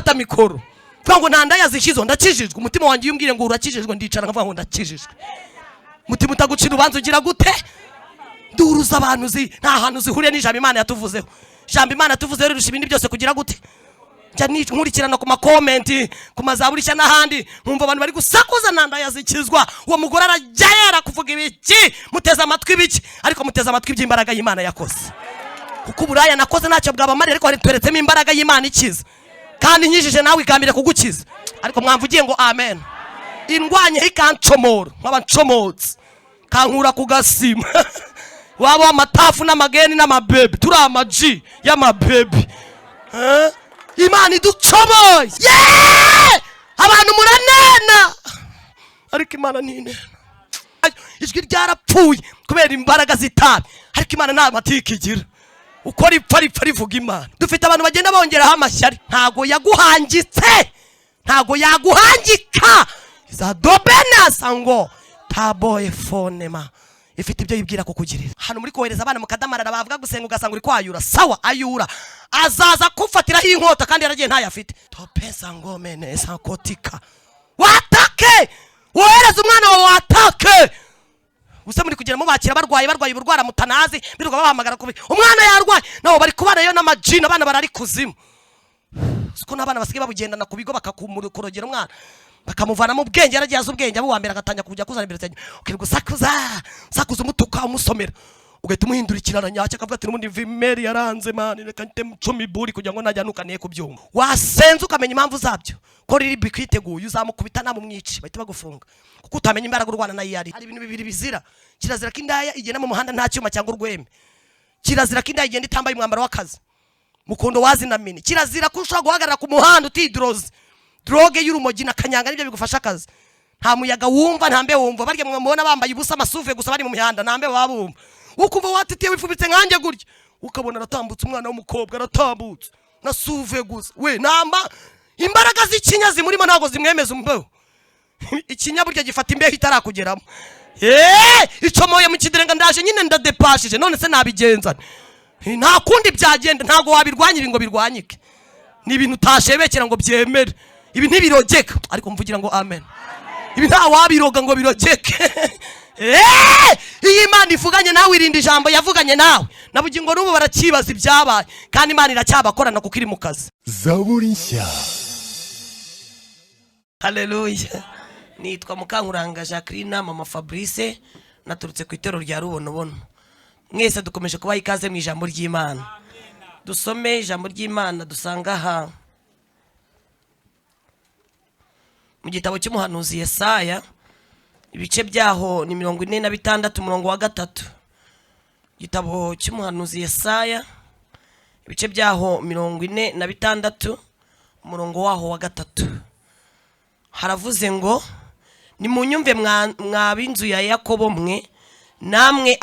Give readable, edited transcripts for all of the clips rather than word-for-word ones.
gufata mikoro vuga ngo ntanda yazishizo ndakijijwe umutima wanjye yumbwire ngo urakijijwe ndicara nkavuga ngo ndakijijwe mutima utagucira ubanza ugira gute duruza abantu nta hantu zihuriye n'ijambo Imana yatuvuzeho ijambo Imana yatuvuzeho rirusha ibindi byose kugira gute njya nkurikirana ku makomenti ku mazaburisha n'ahandi nkumva abantu bari gusakuza ntanda yazikizwa uwo mugore arajya yera kuvuga ibiki muteze amatwi ibiki ariko muteze amatwi iby'imbaraga y'Imana yakoze kuko uburaya nakoze ntacyo bwabamarira ariko hari tweretsemo imbaraga y'Imana ikiza kandi nyijije nawe igambire kugukiza ariko mwamvugiye ngo amen indwanye ikancomora nk'abancomotse kankura ku gasima wabo amatafu n'amageni n'amabebe turi amaji y'amabebe Imana iducomoye abantu muranena ariko Imana ninena ijwi ryarapfuye kubera imbaraga zitabi ariko Imana nta matike igira uko ripfa rivuga Imana dufite abantu bagenda bongeraho amashyari ntago yaguhangitse ntago yaguhangika izadobena sango taboye fonema ifite ibyo yibwira kukugirira hano muri kohereza abana mukadamarara bavuga gusenga ugasanga uri kwayura sawa ayura azaza kufatiraho inkota kandi yaragiye ntayafite topesa ngome neza kotika watake wohereza umwana wawe watake Use muri kugera mubakira barwaye uburwara mutanazi biruka bahamagara kubi umwana yarwaye nabo bari kubana yo n'amajina abana barari kuzimu siko n'abana basigaye babugendana ku bigo bakakurogera umwana bakamuvana mu bwenge yaragiye aza ubwenge abo wambere agatanya kujya kuzana imbere cyane ukiri sakuza umutuka umusomera ugahita umuhindurikirana nyacyo akavuga ati n'ubundi vimeri yaranze mani reka nte mcumi buri kugira ngo najya nukaniye kubyumva wasenze ukamenya impamvu zabyo ko riri bikwiteguye uzamukubita na mu mwici bahita bagufunga kuko utamenya imbaraga urwana na yari hari ibintu bibiri bizira kirazira kindaya igenda mu muhanda nta cyuma cyangwa urweme kirazira kindaya igenda itambaye umwambaro w'akazi mukondo wazinamini kirazira ko ushobora guhagarara ku muhanda utidroze droge y'urumogi na kanyanga nibyo bigufasha akazi nta muyaga wumva nta mbe wumva barya mwamubona bambaye ubusa amasuve gusa bari mu mihanda nta mbe babumva ukumva watitiye wifubitse nkanjye gurya ukabona aratambutse umwana w'umukobwa aratambutse na suve gusa we namba imbaraga z'ikinya zimurimo ntago zimwemeza umbeho ikinya burya gifata imbeho itarakugeramo icomoye mu kidirenga ndaje nyine ndadepashije none se nabigenza nta kundi byagenda ntago wabirwanyira ngo birwanyike ni ibintu utashebekera ngo byemere ibi ntibirogeka ariko mvugira ngo amen ibi nta wabiroga ngo birogeke iyi Imana ivuganye nawe irindi jambo yavuganye nawe nabugingo n'ubu barakibaza ibyabaye kandi Imana iracyabakorana kuko iri mu kazi Zaburi nshya. Haleluya. Nitwa Mukankuranga Jacqueline mama Fabrice naturutse ku itero rya Rubonobono mwese dukomeje kubaha ikaze mu ijambo ry'Imana dusome ijambo ry'Imana dusanga aha mu gitabo cy'umuhanuzi Yesaya ibice byaho ni 46 umurongo wa 3 gitabo cy'umuhanuzi Yesaya ibice byaho 46 umurongo waho wa 3 haravuze ngo ni munyumve mwabinzu ya Yakobo mwe namwe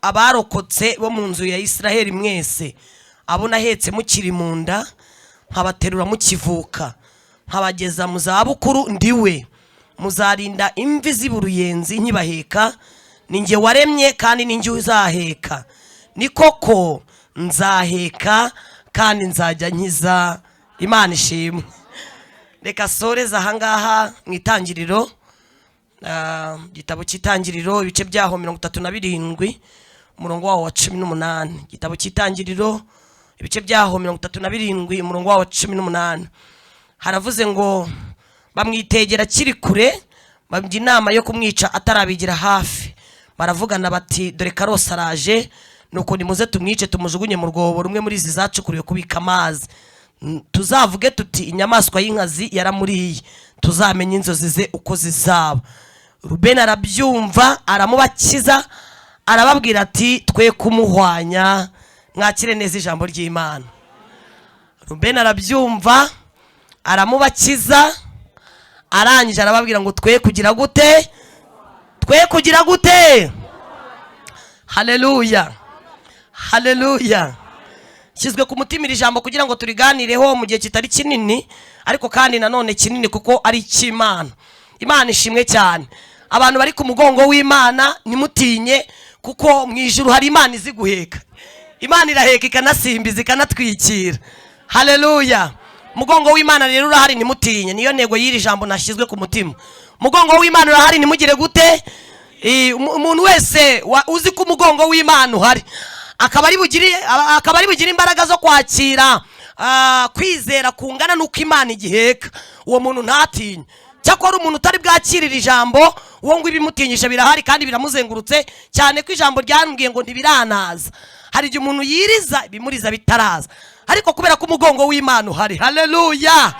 abarokotse bo mu nzu ya Israeli mwese abo nahetse mukiri munda nkabaterura mukivuka nkabageza mu zabukuru ndiwe muzarinda imvi z'iburuyenzi nkibaheka ninjye waremye kandi ninjye uzaheka ni koko nzaheka kandi nzajya nkiza Imana ishimwe reka soreza ahangaha mu itangiriro gitabo cy'itangiriro ibice byaho 37 umurongo waho wa 18 gitabo cy'itangiriro ibice byaho 37 umurongo waho wa 18 haravuze ngo bamwitegera kiri kure babye inama yo kumwica atarabigira hafi baravugana bati dore Karosi araje nuko nimuze tumwice tumujugunye mu rwobo rumwe muri izi zacukuriwe kubika amazi tuzavuge tuti inyamaswa y'inkazi yaramuriye tuzamenye inzozi ze uko zizaba Rubeni arabyumva aramubakiza arababwira ati twe kumuhwanya mwakire neza ijambo ry'Imana Rubeni arabyumva aramubakiza arangije arababwira ngo twe kugira gute haleluya haleluya kizwe ku mutima iri jambo kugira ngo turiganireho mu gihe kitari kinini ariko kandi nanone kinini kuko ari cy'Imana Imana ishimwe cyane abantu bari ku mugongo w'Imana nimutinye kuko mu ijuru hari Imana iziguheka Imana iraheka ikanasimbiza ikanatwikira haleluya umugongo w'Imana rero urahari, ntimutinye. Niyo ntego y'iri jambo nashyizwe ku mutima. Umugongo w'Imana urahari, ntimugire gute. Umuntu wese uzi ko umugongo w'Imana uhari akaba ari bugire imbaraga zo kwakira kwizera kungana nuko Imana igiheka, uwo muntu ntatinye. Cyakora umuntu utari bwakirira ijambo, uwo ngo ibimutinyisha birahari kandi biramuzengurutse cyane ko ijambo ryambwiye ngo ntibiranaza. Hari igihe umuntu yiriza ibimuriza bitaraza, ariko kubera ko umugongo w'Imana uhari, haleluya,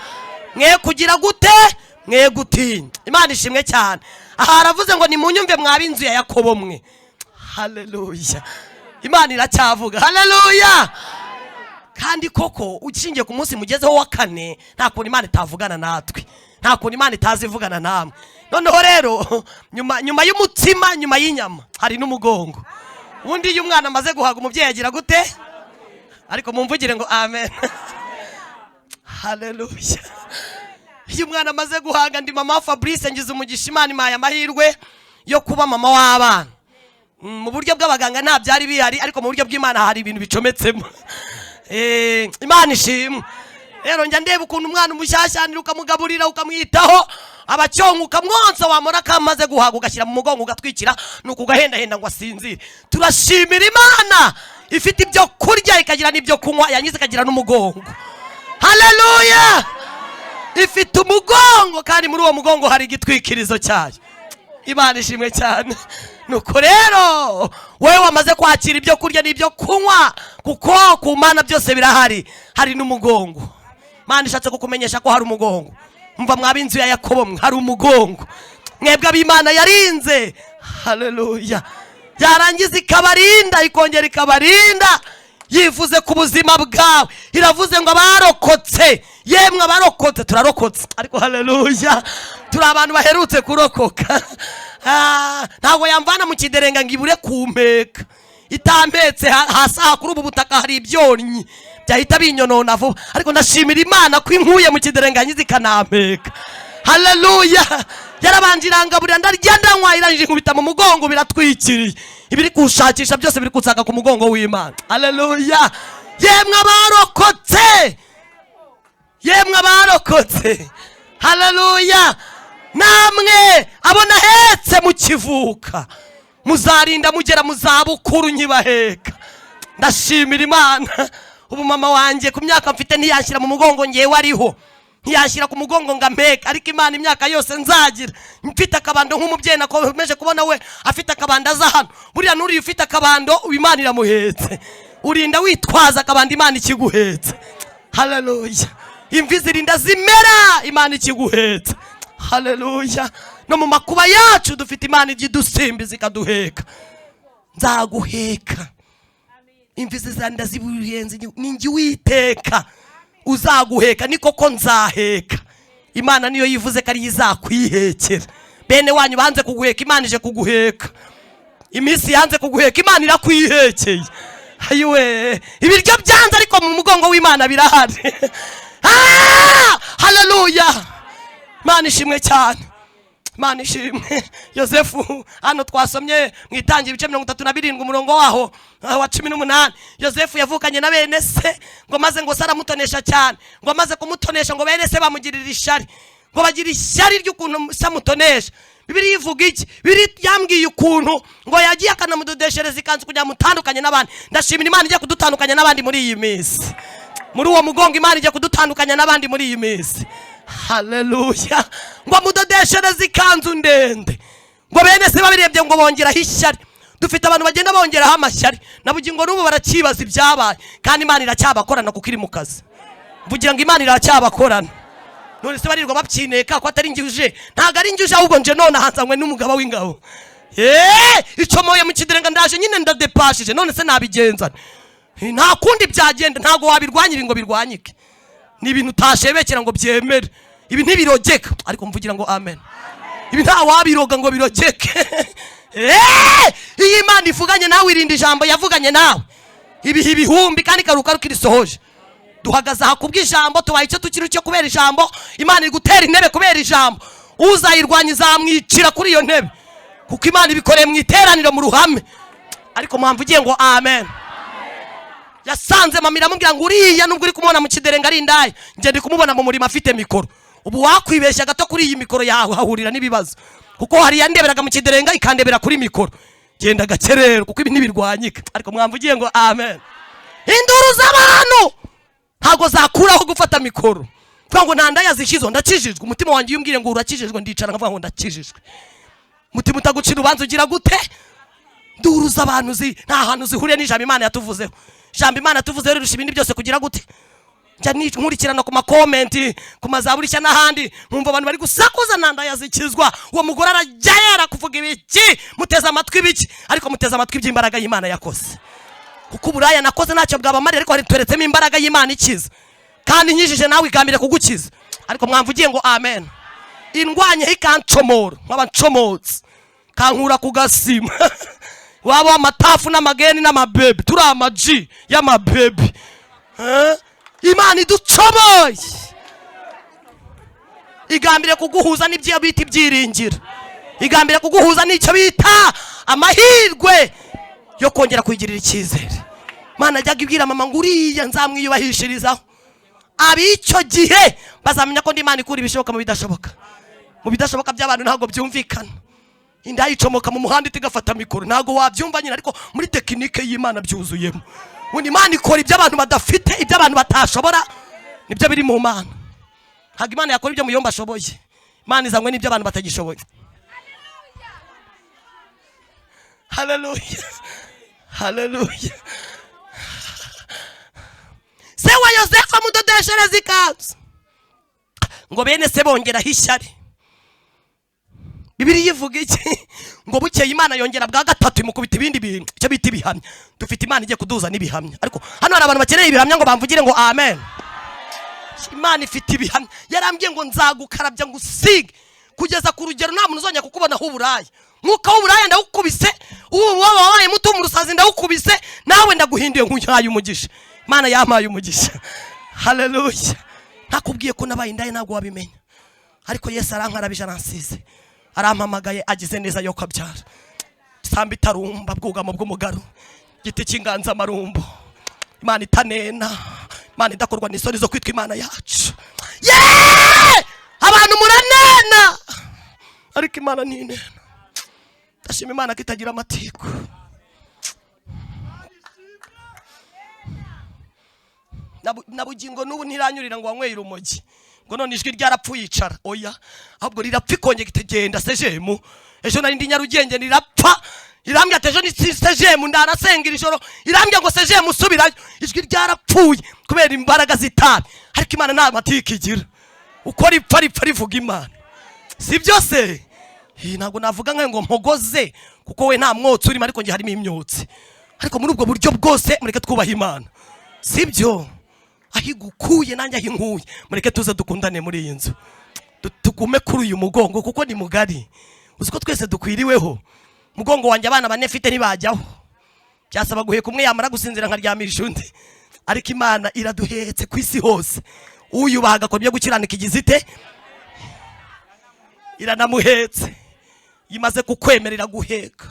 mwe kugira gute, mwe gutinya. Imana ishimwe cyane. Aha haravuze ngo nimunyumve mwaba inzu ya Yakobo mwe, haleluya. Imana iracyavuga, haleluya. Kandi koko ukingiye ku munsi mugezeho wa 4, nta kuntu Imana itavugana natwe, nta kuntu Imana itazivugana namwe. Noneho rero nyuma y'umutima, nyuma y'inyama hari n'umugongo. Ubundi iyo umwana amaze guhaga umubyeyi agira gute? Ariko mumvugire ngo amen. Haleluya. Iyo umwana amaze guhaga, ndi mama Fabrice ngize umugisha, Imana impaye amahirwe yo kuba mama w'abana. Mu buryo bw'abaganga nta byari bihari, ariko mu buryo bw'Imana hari ibintu bicometsemo. Imana ishimwe. Rero njya ndeba ukuntu umwana umushyashyanira ukamugaburira ukamwitaho, abacyonka ukamwonsa, wamara kamaze guhaga ugashyira mu mugongo ugatwikira, nuko ugahenda ngo asinzire. Turashimira Imana ifite ibyo kurya ikagira n'ibyo kunywa, yangize ikagira n'umugongo. Haleluya. Ifite umugongo kandi muri uwo mugongo hari igitwikirizo cyayo. Imana ishimwe cyane. Nuko rero wewe wamaze kwakira ibyo kurya n'ibyo kunywa, kuko ku Mana byose birahari, hari n'umugongo. Mana ishatse kukumenyesha ko hari umugongo. Mva mwaba inzu ya Yakobo, hari umugongo. Mwebwe ab'Imana yarinze, haleluya, yarangiza ikabarinda, ikongera ikabarinda, yivuze ku buzima bwawe. Iravuze ngo abarokotse, yemwe abarokotse turarokotse, ariko haleluya, turi abantu baherutse kurokoka. Ntabwo yamvana mu kiderenga ngo ibure kumpeka, itampetse hasi aha kuri ubu butaka hari ibyonnyi byahita binyonona vuba, ariko ndashimira Imana ko inkuye mu kiderenga nyizi kanampeka. Haleluya. Yarabanje irangaburira, ndarya ndanywa, irangije nkubita mu mugongo, biratwikiriye. Ibiri kushakisha byose biri kunsaka ku mugongo w'Imana. Haleluya. Yemwe abarokotse, yemwe abarokotse, haleluya, namwe abona hetse mu kivuka, muzarinda mugera mu zabukuru nkibaheka. Ndashimira Imana. Ubu mama wanjye ku myaka mfite ntiyashyira mu mugongo ngewe ariho, ntiyashyira ku mugongo ngo ampeke, ariko Imana imyaka yose nzagira mfite akabando nk'umubyeyi nakomeje kubona we afite akabando aza hano. Buriya nuri ufite akabando Imana iramuhetse, urinda witwaza akabando Imana ikiguhetse. Haleluya. Imvi zirinda zimera Imana ikiguhetse. Haleluya. No mu makuba yacu dufite Imana igidusimbiza ikaduheka. Nzaguheka. Imvi zizanda zibuyenze, ningi witeka uzaguheka, ni koko nzaheka. Imana niyo yivuze ko ari izakwihekera. Bene wanyu banze kuguheka, Imana ije kuguheka. Imisi yanze kuguheka, Imana irakwihekeye. Ayiwe, ibiryo byanze ariko mu mugongo w'Imana birahari. Haleluya. Imana ishimwe cyane. Imana ishimwe. Yosefu hano twasomye mu Itangira ibice 37 umurongo waho wa 18. Yosefu yavukanye na bene se, ngo maze ngo Sara mutonesha cyane, ngo maze kumutonesha ngo bene se bamugirira ishari, ngo bagira ishari ry'ukuntu samutonesha. Bibiri ivuga iki? Bibiri yambwiye ukuntu ngo yagiye akanamudodeshereza ikanzu kugira mutandukanye n'abandi. Ndashimira Imana ije kudutandukanya n'abandi muri iyi minsi. Muri uwo mugongo Imana ije kudutandukanya n'abandi muri iyi minsi. Haleluya. Ngo mudodeshereza ikanzu ndende, ngo bene se babirebye ngo bongeraho ishyari. Dufite abantu bagenda bongeraho amashyari, nabugingo n'ubu barakibaza ibyabaye, kandi Imana iracyabakorana kuko iri mu kazi. Mvugira ngo Imana iracyabakorana. None se barirwa babyineka ko atari njyuje, ntago ari njyuje ahubwo nje none hanzanywe n'umugabo w'ingabo. Icyo moye mu kidirenga ndaje nyine ndadepashije, none se nabigenza nta kundi byagenda, ntago wabirwanyira ngo birwanyike. Ni ibintu utashebekera ngo byemere, ibi ntibirogeka, ariko mvugira ngo amen. Ibi nta wabiroga ngo birogeke. Iyi Imana ivuganye nawe, irindi jambo yavuganye nawe ibihe ibihumbi kandi karuka kirisohoje. Duhagaze aha kubw'ijambo, tubaye icyo tukiri cyo kubera ijambo. Imana iri gutera intebe kubera ijambo. Uzayirwanya izamwicira kuri iyo ntebe, kuko Imana ibikoreye mu iteraniro mu ruhame. Ariko mwamvugiye ngo amen. yasanze mama iramubwira ngo uriya nubwo uri kumubona mu kiderenga ari indaya, njye ndi kumubona mu murima afite mikoro. Ubu wakwibeshya gato kuri iyi mikoro yawe hahurira n'ibibazo, kuko hari yandeberaga mu kiderenga ikandebera kuri mikoro. Genda gakerero kuko ibi ntibirwanyika. Ariko mwamvugiye ngo amen. Induru z'abantu ntago zakuraho gufata mikoro. Vuga ngo ntanda yazishizo ndakijijwe. Umutima wanjye umbwire ngo urakijijwe, ndicara ngavuga ngo ndakijijwe. Mutima utagucira ubanza ugira gute? Nduru z'abantu nta hantu zihuriye n'ijambo Imana yatuvuzeho. Jambo Imana yatuvuzeho rirusha ibindi byose kugira gute? Njya nkurikirana ku makomenti ku mazaburi cya n'ahandi, nkumva abantu bari gusakuza ntanda yazikizwa. Uwo mugore arajya yera kuvuga ibiki, muteze amatwi ibiki, ariko muteze amatwi iby'imbaraga y'Imana yakoze. Kuko uburaya nakoze ntacyo bwabamariye, ariko hari tweretsemo imbaraga y'Imana ikiza, kandi nyijije nawe igambire kugukiza. Ariko mwamvugiye ngo amen. Indwanye ikancomora nk'abancomotsi kankura ku gasima wabo amatafu n'amageni n'amabebe turi amaji y'amabebe. Imana iducomoye igambire kuguhuza n'ibyo bita ibyiringiro, igambire kuguhuza n'icyo bita amahirwe yo kongera kwigirira icyizere. Imana ajyaga ibwira mama ngo uriya nzamwiyubahishirizaho, ab'icyo gihe bazamenya ko ndi Imana ikura ibishoboka mu bidashoboka. Mu bidashoboka by'abantu ntabwo byumvikana. Inda yicomoka mu muhanda itigafata mikoro, ntabwo wabyumva nyine, ariko muri tekinike y'Imana byuzuyemo. Undi Imana ikora ibyo abantu badafite, ibyo abantu batashobora, nibyo biri mu Mana. Ntabwo Imana yakora ibyo muyomba ashoboye. Imana izanywe n'ibyo abantu batagishoboye. Haleluya, haleluya. Se wa Yosefu amudodeshereza ikanzu ngo bene se bongeraho ishyari. Bibiliya ivuga iki? Ngo bukeye Imana yongera bwa gatatu imukubita ibindi bintu, icyo bita ibihamya. Dufite Imana igiye kuduza n'ibihamya, ariko hano hari abantu bakeneye ibihamya ngo bamvugire ngo amen. Imana ifite ibihamya. Yarambwiye ngo nzagukarabya ngo usige kugeza ku rugero nta muntu uzongera kukubona aho uburaya. Mwuka w'uburaya ndawukubise, uwo wabaye muto mu rusazi ndawukubise, nawe ndaguhinduye nk'uhaye umugisha. Imana yampaye umugisha. Haleluya. Nakubwiye ko nabaye indaya ntabwo wabimenya, ariko Yesu arankarabije aransize, arampamagaye agize neza yo kabyara. Samba itarumba bwugamo bw'umugaro, giti cy'inganza marumbo. Imana itanena, Imana idakorwa n'isoni zo kwitwa Imana yacu. Abantu muranena, ariko Imana ninena. Ndashima Imana kitagira amatiku. Nabugingo n'ubu ntiranyurira ngo wanyweye urumogi ngo none ijwi ryarapfuye icara. Oya, ahubwo rirapfa ikongera itagenda. Sejemu ejo nari ndi Nyarugenge rirapfa, irambye atejo ni sejemu ndanasengira ijoro, irambye ngo sejemu usubirayo. Ijwi ryarapfuye kubera imbaraga zitabi, ariko Imana nta matiki igira. Uko ripfa ripfa rivuga Imana, si byose. Ntabwo navuga ngo mpogoze kuko we nta mwotsi urimo, ariko nge harimo imyotsi. Ariko muri ubwo buryo bwose mureke twubaha Imana, si byo? Ahigukuye nanjye ahinkuye, mureke tuze dukundane muri iyi nzu, tugume kuri uyu mugongo kuko ni mugari. Uziko twese dukwiriweho. Mugongo wanjye abana bane mfite ntibajyaho, byasaba guheka umwe yamara gusinzira nkaryamisha undi, ariko Imana iraduhetse ku isi hose. Uyubaha agakora ibyo gukiranika igizite iranamuhetse. Imaze kukwemerera guheka,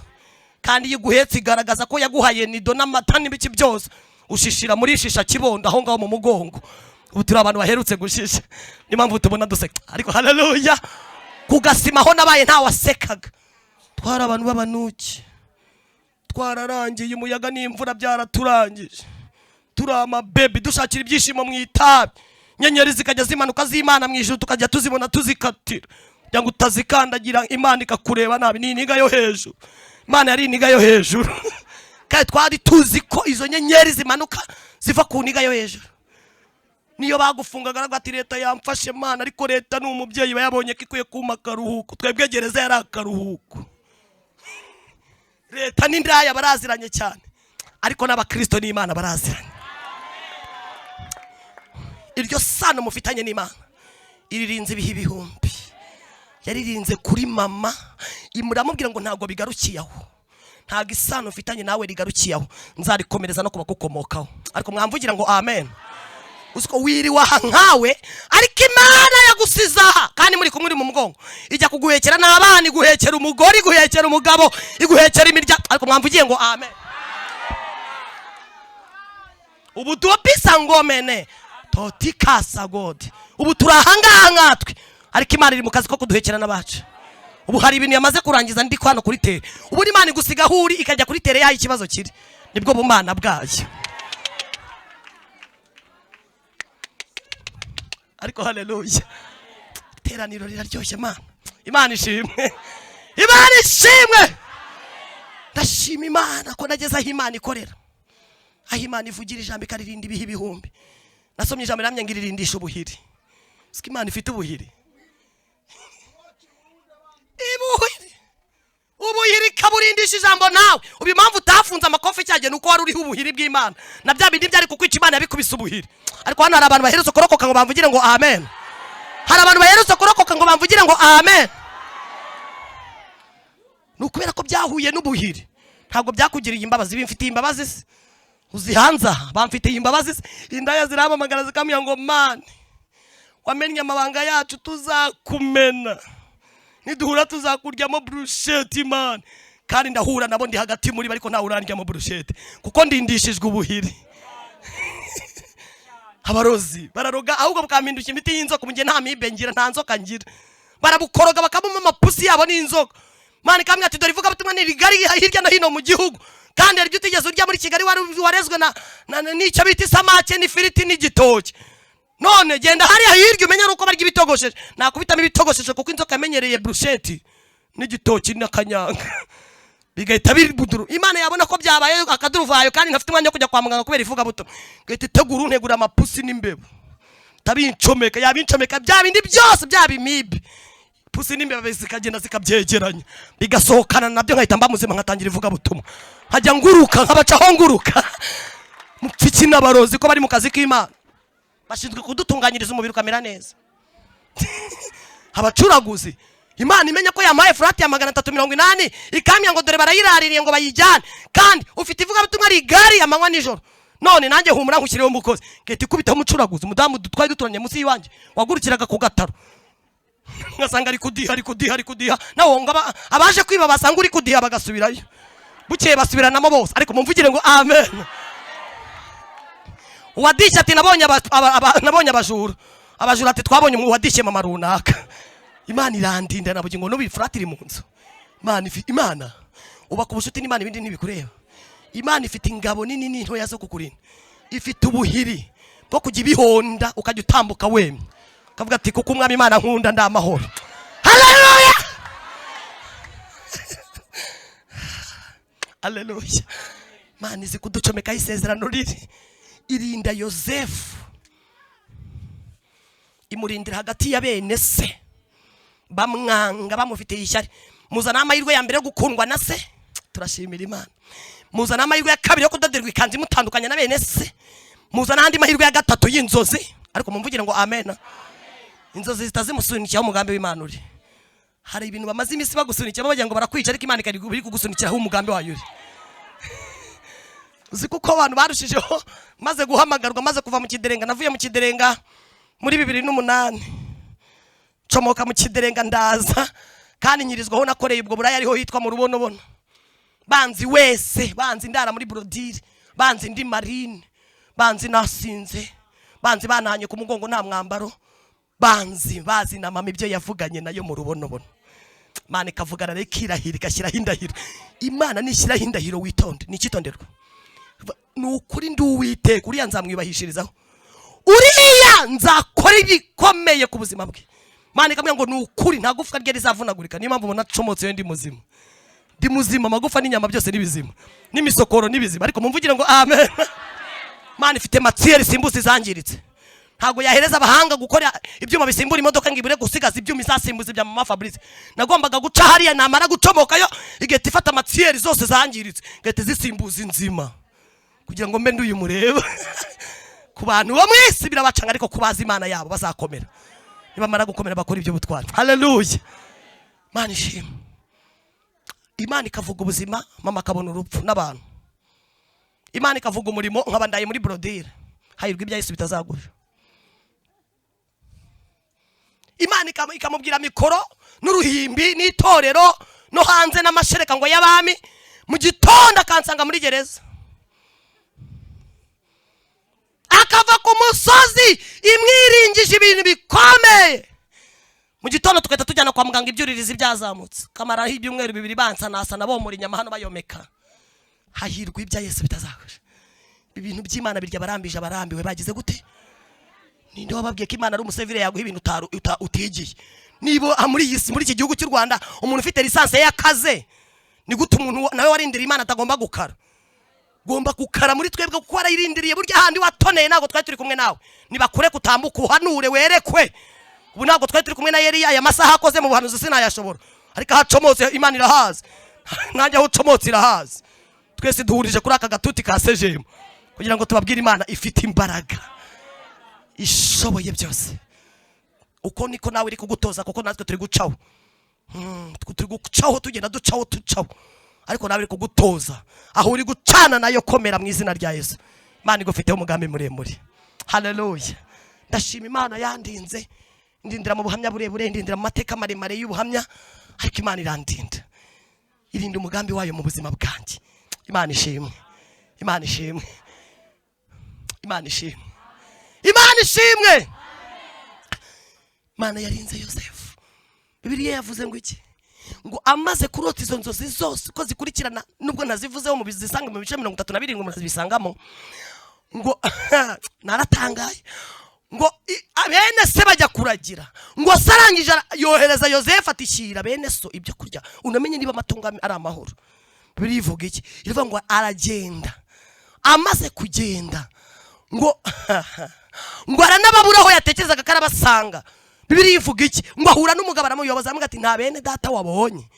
kandi iyo guhetse igaragaza ko yaguhaye nido n'amata n'ibiki byose. Ushishira muri shisha kibondo aho ngaho mu mugongo. Ubu turi abantu baherutse gushisha, ni mpamvu tubona duseka. Ariko haleluya, kugasima aho nabaye nta wasekaga. Twara abantu b'abanuki, twararangiye, umuyaga n'imvura byaraturangije, turi amabebe dushakira ibyishimo mu itabi. Nyenyeri zikajya zimanuka z'Imana mu ijuru, tukajya tuzibona tuzikatira kugira ngo utazikandagira. Imana ikakureba nabi. Ni iniga yo hejuru. Imana yari iniga yo hejuru. Kandi twari tuzi ko izo nyenyeri zimanuka ziva ku niga yo hejuru. Niyo bagufungaga ati leta yamfashe Mana, ariko leta ni umubyeyi bayabonye ko ikwiye kuma akaruhuko. Twebwe gereza yari akaruhuko. Leta n'indaya baraziranye cyane, ariko n'abakristo n'Imana baraziranye. Iryo sano mufitanye n'Imana iririnze ibihe ibihumbi. Yaririnze kuri mama, imuramubwira ngo ntabwo bigarukiye aho. Ntabwo isano ufitanye nawe rigarukiyeho, nzarikomereza no kubakukomokaho. Ariko mwamvugira ngo amen. Uziko wiriwe aha nkawe, ariko Imana yagusiza aha, kandi muri kumwe uri mu mugongo. Ijya kuguhekera n'abana, iguhekera umugore, iguhekera umugabo, iguhekera imiryango. Ariko mwamvugiye ngo amen. ubu tuopisa ngomene totikasa god. Ubu turahangaha nkatwe ariko Imana iri mu kazi ko kuduhekerana bacu. Ubu hari ibintu yamaze kurangiza ndi kwano kuri tere. Ubu Imana igusiga huri ikajya kuri tere yaho ikibazo kiri. Nibwo bumana bwayo. Ariko haleluya. Teraniro riraryoshye Mana. Imana ishimwe. Imana ishimwe. Ndashima Imana ko nageze aho Imana ikorera. Aho Imana ivugira ijambo ikaririnda ibihe ibihumbi. Nasomye ijambo ramye ngirindisha ubuhiri. Siki Imana ifite ubuhiri. Ubuhiri kaburindisha ijambo nawe. Ubu impamvu utafunze amakofi cyage nuko wari uriho ubuhiri bw'Imana. Na bya bindi byari kukwica Imana yabikubise ubuhiri. Ariko hano hari abantu baherutse kurokoka ngo bamvugire ngo amen. Hari abantu baherutse kurokoka ngo bamvugire ngo amen. Nukubera ko byahuye n'ubuhiri. Ntabwo byakugiriye imbabazi, bimfitiye imbabazi. Uzihanza bamfitiye imbabazi. Indaya ziramamagara zikamya ngo Mana wamenye amabanga yacu tuzakumena. Niduhura tuzakuryamo brushette Imana. Kandi ndahura nabo ndi hagati muri bariko nta urandyamo brushette kuko ndindishijwe ubuhiri. Abarozi bararoga ahubwo bukampindukira imiti y'inzoka mu gihe nta mibe ngira nta nzoka ngira. Barabukoroga bakabuma amapusi yabo n'inzoka. Mana kamwe ati dore ivuga butumwa ni rigari hirya no hino mu gihugu. Kandi ari utigeze urya muri Kigali warezwe na n'icyo bita isamake n'ifiriti n'igitoki. None genda hariya hirya umenya nuko barya ibitogosheje. Nakubitamo ibitogosheje kuko inzoka yamenyereye brushette n'igitoki n'akanyanga. Bigahita biribuduru. Imana yabona ko byabaye akaduruvayo kandi ntafite umwanya wo kujya kwa muganga kubera ivuga buto. Gahita itegura untegura amapusi n'imbebo. Tabincomeka yabincomeka bya bindi byose byabimibe. Pusi n'imbeba zikagenda zikabyegeranya. Bigasohokana nabyo nkahita mbamuzima nkatangira ivuga butumwa. Nkajya nguruka nkabacaho nguruka. Mupfiki n'abarozi ko bari mu kazi k'Imana. Bashinzwe kudutunganyiriza umubiri ukamera neza. Abacuraguzi Imana imenya ko yamaye furati ya 380 ikamya ngo dore barayiraririye ngo bayijyane kandi ufite ivuga butumwa rigari amanywa nijoro. None nanjye humura nkushyiriyeho umukozi ngeti kubita umucuraguzi umudamu dutwaye duturanye munsi yiwanje wagurukiraga ku gataro. Ngasanga ari kudiha nawo ngo abaje kwiba basanga uri kudiha bagasubirayo. Bukeye basubiranamo bose ariko mumvugire ngo amen. Uwadisha ati nabonye abajura. Abajura ati twabonye uwadishe mama runaka. Imana irandinda nabugi ngo no bifuratira mu nzu. Imana uba ku bushuti n'Imana ibindi ntibikureba. Imana ifite ingabo nini nto yazo kukurinda. Ifite ubuhiri bwo kujya ibihonda ukajya utambuka wemye. Kavuga ati kuko umwami Imana nkunda ndamahoro. Haleluya. Haleluya. Imana izi kuducomeka isezerano riri. Irinda Yosefu. Imurindira hagati ya bene se. Bamwanga bamufite ishyari. Muzana amahirwe ya mbere yo gukundwa na se. Turashimira Imana. Muzana amahirwe ya kabiri yo kudoderwa ikanzu imutandukanya na bene se. Muzana andi mahirwe ya gatatu y'inzozi. Ariko mumvugire ngo amen. Inzozi zitazimusunikira umugambi w'Imana uri. Hari ibintu bamaze imisi bagusunikira bagira ngo barakwica ariko Imana ikari kugusunikira aho umugambi wayo uri. Uzi kuko abantu barushijeho maze guhamagarwa maze kuva mu Kiderenga. Navuye mu Kiderenga muri 2008. Comoka mu Kiderenga ndaza kandi nyirizwaho nakoreye ubwo buraya ariho hitwa mu Rubonobono. Banzi wese banzi ndara muri Brodire, banzi ndi marine, banzi nasinze, banzi bananye ku mugongo nta mwambaro, banzi bazi na mama ibyo yavuganye nayo mu Rubonobono. Imana ikavugana rero kirahira igashyiraho indahiro. Imana nishyiraho indahiro witonde nikitonderwa. Nukuri nduwiteka uriya nzamwibahishirizaho. Uriya nzakora ibikomeye ku buzima bwe. Imana ikamubwira ngo nukuri nta gufwa rye rizavunagurika. Niyo mpamvu ubona comotse ndi muzima. Ndi muzima amagufa n'inyama byose nibizima. N'imisokoro nibizima ariko mumvugire ngo amen. Imana ifite matiere simbuzi zangiritse. Ntago yahereza abahanga gukora ibyuma bisimbura imodoka ngibure gusigaza ibyuma izasimbuza bya mama Fabrice. Nagombaga guca hariya namara gucomokayo igeti ifata matiere zose zangiritse. Igeti zisimbuza inzima. Kugira ngo mbe nduyu mureba. Ku bantu bo mwisi birabacanga ariko kubaza Imana yabo bazakomera. Nibamara gukomera bakora ibyo butwara. Haleluya. Imana ishimwe. Imana ikavuga ubuzima mama akabona urupfu n'abantu. Imana ikavuga umurimo nkabandaye muri Brodire. Hayirwa ibya Yesu bitazagusha. Imana ikamubwira mikoro n'uruhimbi n'itorero no hanze n'amashereka ngo y'abami mu gitondo akansanga muri gereza. akava ku musozi imwiringije ibintu bikomeye. Mu gitondo tukahita tujyana kwa muganga ibyuririzi byazamutse, kamara ibyumweru 2 bansanasana bomora inyama hano bayomeka. Hahirwa ibya Yesu bitazakosha. Ibintu by'Imana birya barambije abarambiwe bagize gute? Ninde wababwiye ko Imana ari umusevire yaguha ibintu utigiye? Nibo muri iyi muri iki gihugu cy'u Rwanda umuntu ufite lisansi y'akaze, ni gute umuntu nawe warindira Imana atagomba gukara? Gomba gukara muri twebwe kuko warayirindiriye, burya handi watoneye nago twari turi kumwe nawe. Nibakure kutambuka uhanure werekwe. Ubu nago twari turi kumwe na Eliya, aya masaha akoze mu buhanuzi sinayashobora, ariko hacomotse Imana irahazi, nanjye aho ucomotse irahazi. Twese duhurije kuri aka gatuti ka sejemu kugira ngo tubabwire Imana ifite imbaraga ishoboye byose. Uko niko nawe iri kugutoza, kuko natwe turi gucaho, turi gucaho, tugenda ducaho, ariko nawe iri kugutoza aho uri gucana nayo. Komera mu izina rya Yesu. Imana igufiteho umugambi muremure. Haleluya. Ndashima Imana yandinze, ndindira mu buhamya burebure, ndindira mu mateka maremare y'ubuhamya, ariko Imana irandinda, irinda umugambi wayo mu buzima bwanjye. Imana ishimwe, Imana ishimwe, Imana ishimwe, Imana ishimwe. Imana yarinze Yosefu. Bibiliya yavuze ngo iki? Ngo amaze kurota izo nzozi zose ko zikurikirana, nubwo nazivuzeho mu bizisanga mu bice 37 ngo muzibisangamo, ngo naratangaye, ngo abene se bajya kuragira, ngo sarangije yohereza Yosefu atishyira bene so ibyo kurya, unamenye niba amatungo ari amahoro. Bibiliya ivuga iki? Iravuga ngo aragenda, amaze kugenda ngo ngo aranababuraho yatekerezaga karabasanga. Bibiliya ivuga iki? Ngo ahura n'umugabo aramuyoboza, amuga ati nta bene data wabonye.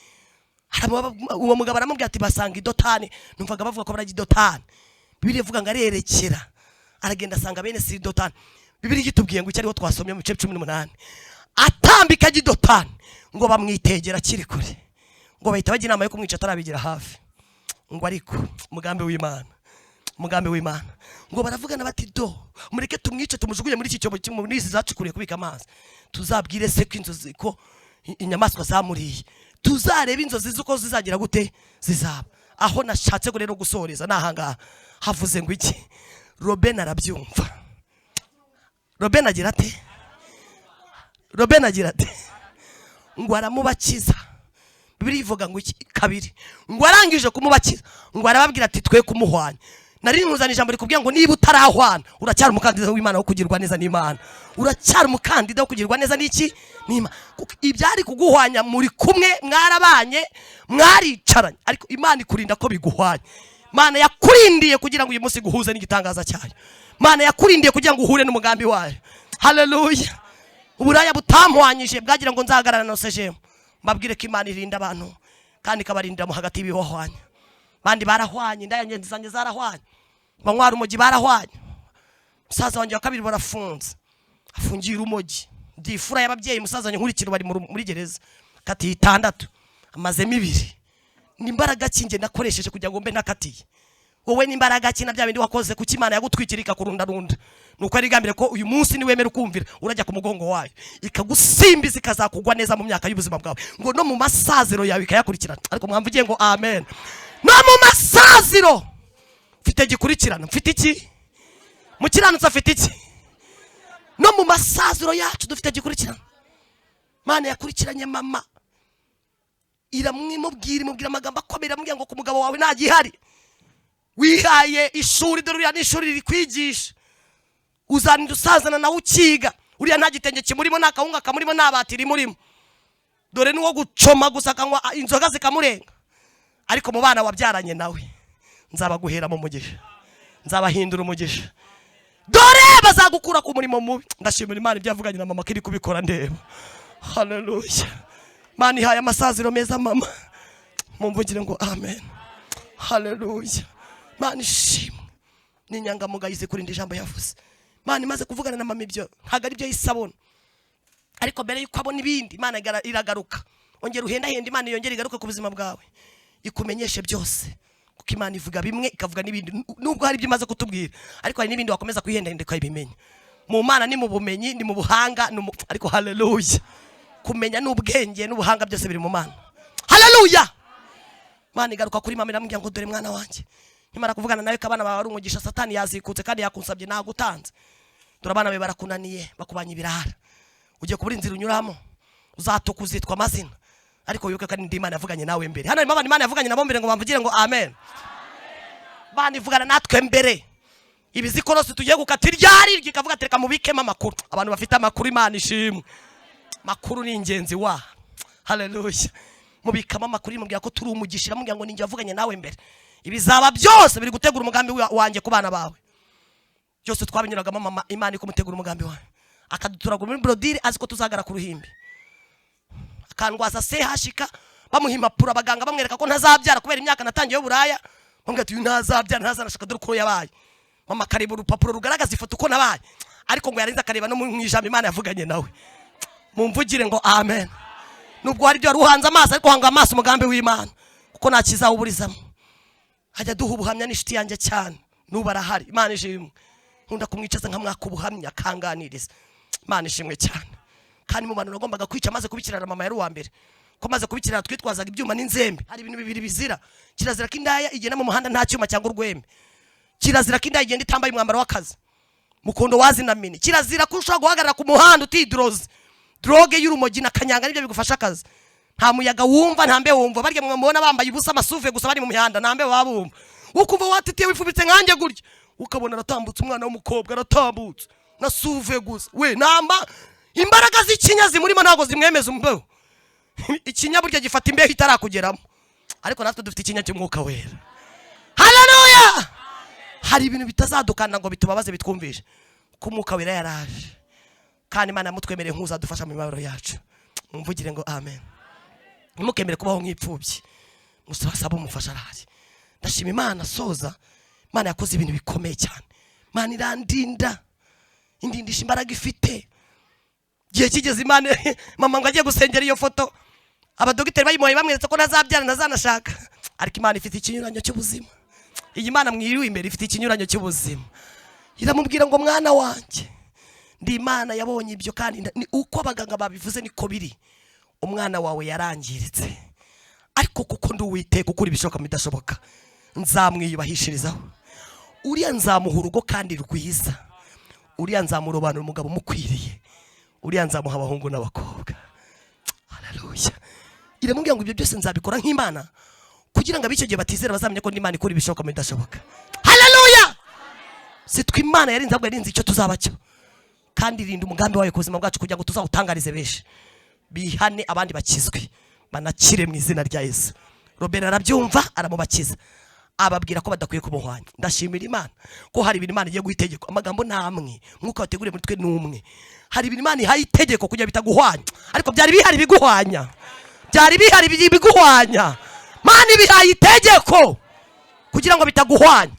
Uwo mugabo aramubwira ati basanga idotani. Numvaga bavuga ko barajya idotani. Bibiliya ivuga ngo arerekera, aragenda asanga bene si idotani. Bibiliya itubwiye ngo cyariho twasomye mu bice 18, atambika idotani ngo bamwitegera kiri kure, ngo bahita bajya inama yo kumwica atarabigira hafi. Ngo ariko umugambi w'Imana, umugambi w'Imana, ngo baravugana bati do mureke tumwice tumujugunye muri iki cyobo muri izi zacukuriye kubika amazi, tuzabwire se ko inzozi ko inyamaswa zamuriye, tuzareba inzozi zuko zizagira gute zizaba. Aho nashatse ko rero gusoreza nahanga havuze ngo iki? Robena arabyumva. Robena agira ate? Robena agira ate? Ngo aramubakiza. Bibiliya ivuga ngo iki? Kabiri, ngo arangije kumubakiza, ngo arababwira ati twe kumuhwanya. Nari nkuzana ijambo rikubwiye ngo niba utarahwana uracyari umukandida w'Imana wo kugirwa neza n'Imana, uracyari umukandida wo kugirwa neza n'iki n'Imana. Ibyari kuguhwanya muri kumwe, mwarabanye, mwaricaranye, ariko Imana ikurinda ko biguhwanya. Imana yakurindiye kugira ngo uyu munsi guhuze n'igitangaza cyayo. Imana yakurindiye kugira ngo uhure n'umugambi wayo. Haleluya. Uburaya butampwanyije bwagira ngo nzahagarara no sejemu, mbabwire ko Imana irinda abantu kandi kabarindira mu hagati y'ibihwanya. Bandi barahwanye, indaya zanjye zarahwanye, banywara umogi barahwanye. Musaza wanjye wa kabiri barafunze, afungiye urumogi. Ndifura y'ababyeyi, musaza wanjye nkurikira bari muri gereza kati 6, amazemo 2. Nimbaraga kinge nakoresheje kugira ngo mbe nakatiye. Wowe nimbaraga kina bya bindi wakoze kuki Imana yagutwikirika kurunda nuko ari gambire ko uyu munsi niwemera ukumvira urajya ku mugongo wayo ikagusimbiza ikazakugwa neza mu myaka y'ubuzima bwawe, ngo no mu masaziro yawe ikayakurikirana. Ariko mwamvugiye ngo amen. No mu masaziro mfite gikurikirana. Mfite iki? Mukiranutse afite iki? No mu masaziro yacu dufite gikurikirana. Mana yakurikiranye mama, iramwimubwira amagambo akomera, amubwira ngo ku mugabo wawe ntagihari, wihaye ishuri, dore uriya n'ishuri rikwigisha, uzanira usazana nawe ukiga, uriya nta gitenge kimurimo, nta kawunga kamurimo, nta batiri murimo, dore n'uwo gucoma gusa akanywa inzoga zikamurenga. Ariko mu bana wabyaranye nawe nzabaguhera mu mugisha, nzabahindura umugisha, dore bazagukura ku murimo mubi. Ndashimira Imana ibyo yavuganye na mama kiri kubikora ndeba. Haleluya. Imana ihaye amasaziro meza mama, mumvugire ngo amen. Haleluya. Imana ishimwe n'inyangamugayo izi kurinda ijambo yavuze. Imana imaze kuvugana na mama ibyo ntago ari byo yisabona, ariko mbere yuko abona ibindi Imana iragaruka. Ongera uhenda henda, Imana yongera igaruka ku buzima bwawe ikumenyeshe byose, kuko Imana ivuga bimwe ikavuga n'ibindi. Nubwo hari ibyo imaze kutubwira, ariko hari n'ibindi wakomeza kwihenda henda ukabimenya. Mu Mana ni mu bumenyi, ni mu buhanga, ariko haleluya, kumenya n'ubwenge n'ubuhanga byose biri mu Mana. Haleluya. Imana igaruka kuri mama iramubwira ngo dore mwana wanjye Nimara kuvugana nawe kabana bawe ari umugisha satani yazikutse kandi yakunsabye nagutanze. Turabana be barakunaniye bakubanye ibirara. Ugiye kubura inzira unyuramo. Uzatukuzitwa amazina. Ariko wibuke kandi ndi Imana yavuganye nawe mbere. Hano imana Imana yavuganye nabo mbere ngo bamvugire ngo amen. Bani vugana natwe mbere. Ibizikorosi tugiye gukata iryari gikavuga tereka mubikemo amakuru. Abantu bafite amakuru Imana ishimwe. Makuru ni ingenzi wa. Haleluya. Mubikamo amakuru mubwira ko turi umugishira mubwira ngo ninjye yavuganye nawe mbere. Ibizaba byose biri gutegura umugambi wanjye ku bana bawe. Byose twabinyuragamo mama Imana iko mutegura umugambi wawe. Akaduturagura muri brodire aziko tuzagara ku ruhimbi. Akandwaza hashika bamuhima pura abaganga bamwereka ko ntazabyara kubera imyaka natangiye y'uburaya. Bambwira ati ntazabyara ntazanashaka dore ko yabaye. Mama karibu urupapuro rugaragaza ifoto uko nabaye. Ariko ngo yarinze akareba no mu ijambo Imana yavuganye nawe. Mumvugire ngo amen. Nubwo hari byo ruhanze amaso ariko hanga amaso umugambi w'Imana. Kuko nakiza uburizamo. Hajya duha ubuhamya n'ishiti yanjye cyane. Nuba arahari. Imana ishimwe. Nkunda kumwicaza nka mwaka ubuhamya kanganiriza. Imana ishimwe cyane. Kandi mu bantu nagombaga kwica maze kubikirana mama yari uwa mbere. Ko maze kubikirana twitwazaga ibyuma n'inzembe. Hari ibintu bibiri bizira. Kirazira kindaya igenda mu muhanda nta cyuma cyangwa urwembe. Kirazira kindaya igenda itambaye umwambaro w'akazi. Mukondo wazinamini. Kirazira kushobora guhagarara ku muhanda utidroze. Droge y'urumogi na kanyanga nibyo bigufasha akazi. Nta muyaga wumva nta mbe wumva. Barya mubona bambaye ubusa amasuve gusa bari mu mihanda nta mbe babumva. Ukumva watitiye wifubitse nkanjye gurya. Ukabona aratambutse umwana w'umukobwa aratambutse. Na suve gusa. We namba imbaraga z'ikinyazi murimo ntago zimwemeza umbeho. Ikinya burya gifata imbeho itarakugeramo. Ariko natwe dufite ikinya cy'umwuka wera. Haleluya! Hari ibintu bitazadukana ngo bitubabaze bitwumvishe. Ko umwuka wera yaraje. Kandi Imana mutwemereye nk'uzadufasha mu mibabaro yacu. Mumvugire ngo amen. Nimukemere kubaho nk'ipfubyi. Musaba umufasha araje. Ndashima Imana soza. Imana yakoze ibintu bikomeye cyane. Imana irandinda. Indindisha imbaraga ifite. Gihe kigeze Imana mama ngo agiye gusengera iyo foto. Abadogiteri bayimuhaye bamweretse ko ntazabyara ntazanashaka. Ariko Imana ifite ikinyuranyo cy'ubuzima. Iyi Imana mwiriwe imbere ifite ikinyuranyo cy'ubuzima. Iramubwira ngo mwana wanjye ndi Imana yabonye ibyo kandi ni uko abaganga babivuze niko biri. Umwana wawe yarangiritse. Ariko kuko ndi Uwiteka ukuri bishoka midashoboka. Nzamwiyubahishirizaho. Uriya nzamuha urugo kandi rwiza. Uriya nzamurobanura umugabo mukwiriye. Uriya nzamuha abahungu n'abakobwa. Haleluya. Iramubwira ngo ibyo byose nzabikora nk'Imana kugira ngo abicyo gihe batizera bazamenye ko ndi Imana ikuri bishoka midashoboka. Haleluya. Sitwe Imana yarinze ahubwo yarinze icyo tuzaba cyo. Kandi rinda umugambi wawe ku buzima bwacu kugira ngo tuzawutangarize benshi. Bihane abandi bakizwe. Banakire mu izina rya Yesu. Robert arabyumva aramubakiza. Ababwira ko badakwiye kumuhwanya. Ndashimira Imana ko hari ibintu Imana igiye guhitegeko. Amagambo namwe mwuka wateguriye muri twe numwe. Hari ibintu Imana ihaye itegeko kugira bitaguhwanya. Ariko byari bihari biguhwanya. Byari bihari biguhwanya. Mana ibihaye itegeko kugira ngo bitaguhwanya.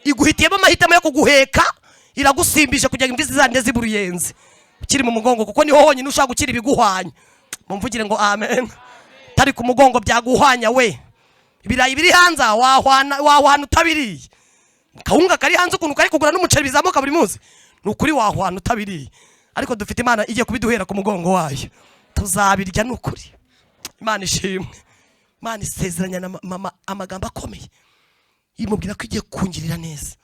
Iguhitiyemo amahitamo yo kuguheka. Iragusimbisha kugira imbizi zande ziburuyenze. Ukiri mu mugongo kuko niho honyine ushaka gukira ibiguhwanya. Mumvugire ngo amen. Tari ku mugongo byaguhwanya we. Ibirayi biri hanze wahwana utabiriye. Kawunga kari hanze ukuntu kari kugura n'umuceri bizamuka buri munsi. Nukuri wahwana utabiriye. Ariko dufite Imana igiye kubiduhera ku mugongo wayo. Tuzabirya nukuri. Imana ishimwe. Imana isezeranya na mama amagambo akomeye. Imubwira ko igiye kungirira neza.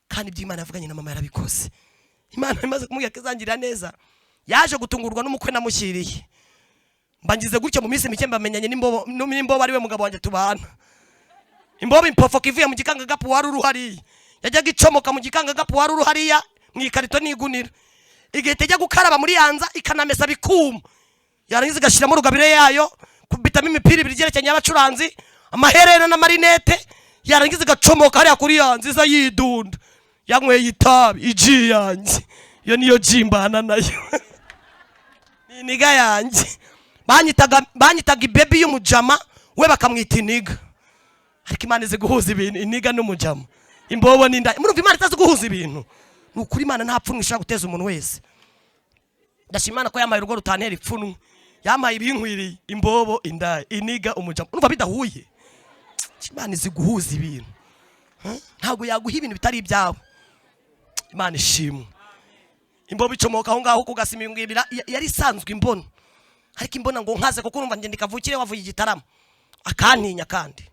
Kandi ibyo Imana yavuganye na mama yarabikoze. Imana imaze kumubwira ko izangirira neza. Yaje gutungurwa n'umukwe namushyiriye. Mbangize gutyo mu minsi mike mbamenyanye n'imbobo ari we mugabo wanjye tubana. Imbobo impofoka ivuye mu gikanga gapu wari uruhari. Yajyaga icomoka mu gikanga gapu wari uruhariya mu ikarito n'igunira. Igihe tejya gukaraba muri yanza ikanamesa bikuma. Yarangiza igashiramo rugabire yayo kubitamo imipira ibiri gerekeranye y'abacuranzi, amaherena na marinete. Yarangiza igacomoka hariya kuri yanza iza yidunda. Yanyweye itabi iji yanjye. Yo niyo jimbana nayo. Ni niga yanjye. Banyitaga baby y'umujama we bakamwita iniga. Ariko Imana izi guhuza ibintu iniga n'umujama. Imbobo n'inda. Murumva Imana itazi guhuza ibintu. Nukuri Imana nta pfunwe ishaka guteza umuntu wese. Ndashimana ko yamaye urugo rutantera ipfunwe. Yamaye ibinkwiriye imbobo inda iniga umujama. Urumva bidahuye. Imana izi guhuza ibintu. Ntago yaguha ibintu bitari ibyawe. Imana ishimwe. Imbobo icomoka aho ngaho kugasimingibira yari isanzwe imbona. Ariko imbona ngo nkaze kuko urumva ngende kavukire wavuye igitaramo. Akantinya kandi.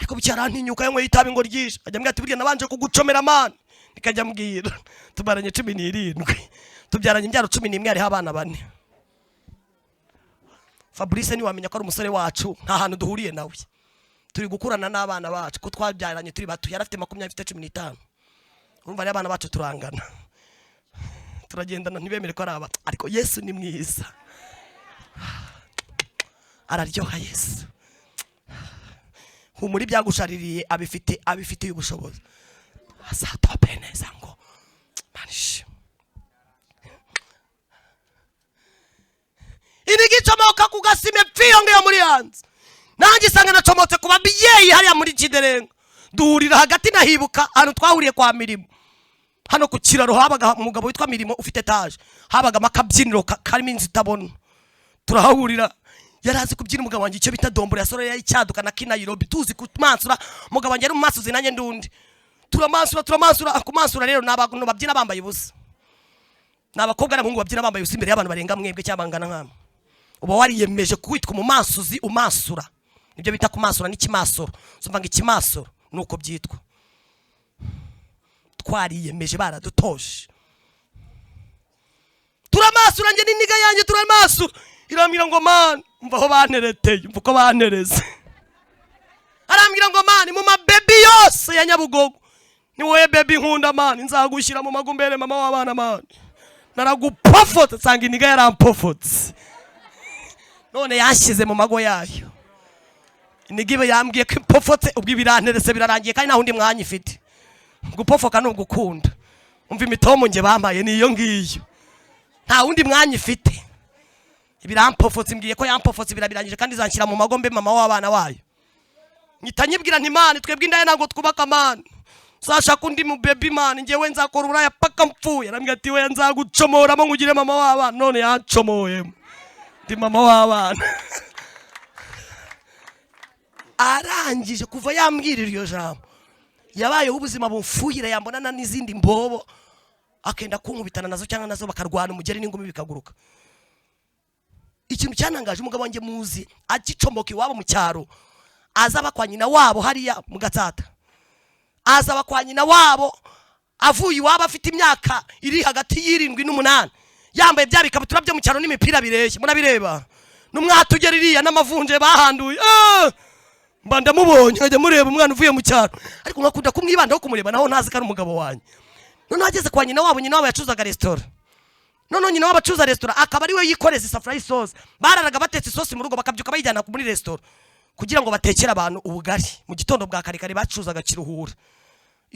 ariko bicyarantinyuka yanyweye itabi ngo ryishe, ajya mbwira ati burya nabanje kugucomera mani, nikajya mbwira tubaranye 17 tubyaranye imbyaro 11 hariho abana 4. Fabrice ni wamenya ko ari umusore wacu, nta hantu duhuriye nawe, turi gukurana n'abana bacu ko twabyaranye turi bato, yarafite 20 afite 15. Urumva ari abana bacu turangana, turagendana ntibemere ko ari aba, ariko Yesu ni mwiza, araryoha Yesu. Humuri byagushaririye abifite ubushobozi, azatope neza ngo manishi. Inigicomoka kugasime pfiyonge muri hanze, nanjye sanga nacomotse kuba biyeyi hariya muri Kiderenga, duhurira hagati nahibuka hano twahuriye kwa Mirimo. Hano ku kiraro habaga umugabo witwa Mirimo ufite etage, habaga makabyiniro karimo inzi itabona, turahahurira. Yarazi kubyina umugabo wanjye icyo bita dombora yasoro yari cyaduka na Kinairobi, tuzi kumansura umugabo wanjye ari mu maso zinanye ndundi, turamansura akumansura. Rero n'abantu babyina bambaye ubusa, n'abakobwa n'abahungu babyina bambaye ubusa imbere y'abantu barenga mwebwe cyabangana nkama. Uba wariyemeje kwitwa mu mansuzi umansura, nibyo bita kumansura n'ikimasoro. Zumva ngo ikimasoro nuko byitwa, twariyemeje baradutoje. Turamansura nge n'iniga yanjye turamansura, irambwira ngo man mvaho banereteye, mvuko banereze. Arambwira ngo man mu mabebi yose ya Nyabugogo ni wowe baby nkunda man, nzagushyira mu magumbere mama w'abana man. Naragupofota sanga iniga yarampofotse, none yashyize mu mago yayo. Inigibe yambwiye ko impofotse, ubwo ibiranterese birarangiye kandi nta hundi mwanya ifite. Gupofoka no gukunda, umva imitomo nge bamaye niyo ngiyo, nta hundi mwanya ifite. Ibirampofotse mbwiye ko yampofotse birabirangije kandi zanshyira mu magombe mama w'abana wayo. Nyitanyibwira nti man twebwe indaye ntango twubaka man, sashaka undi mu baby man ngewe nzakora uraya paka mpfuye. Arambwira ati we nzagucomoramo ngugire mama w'abana, none yancomoyemo ndi mama w'abana. Arangije kuva yambwirira iyo jambo, yabayeho ubuzima bumfuhira, yambonana n'izindi mbobo akenda kunkubitana nazo cyangwa nazo bakarwana umugeri n'ingumi bikaguruka. Ikintu cyanangaje umugabo wanjye muzi agicomoka iwabo mu cyaro, azaba kwa nyina wabo hariya mu Gatsata, azaba kwa nyina wabo avuye iwabo afite imyaka iri hagati y'7 n'8, yambaye bya bikabutura byo mu cyaro n'imipira bireshye, murabireba n'umwatugera iriya n'amavunje bahanduye. Mba ndamubonye nkajya mureba umwana uvuye mu cyaro, ariko nkakunda kumwibandaho kumureba naho ntazi ko ari umugabo wanjye. None ageze kwa nyina wabo yacuzaga restaurant, none nyina wabo acuza restaurant akaba ari we yikoreza isafuriya y'isose. Bararaga batetse isosi mu rugo bakabyuka bayijyana muri restaurant kugira ngo batekere abantu ubugari. Mu gitondo bwa kare bacuzaga Kiruhura,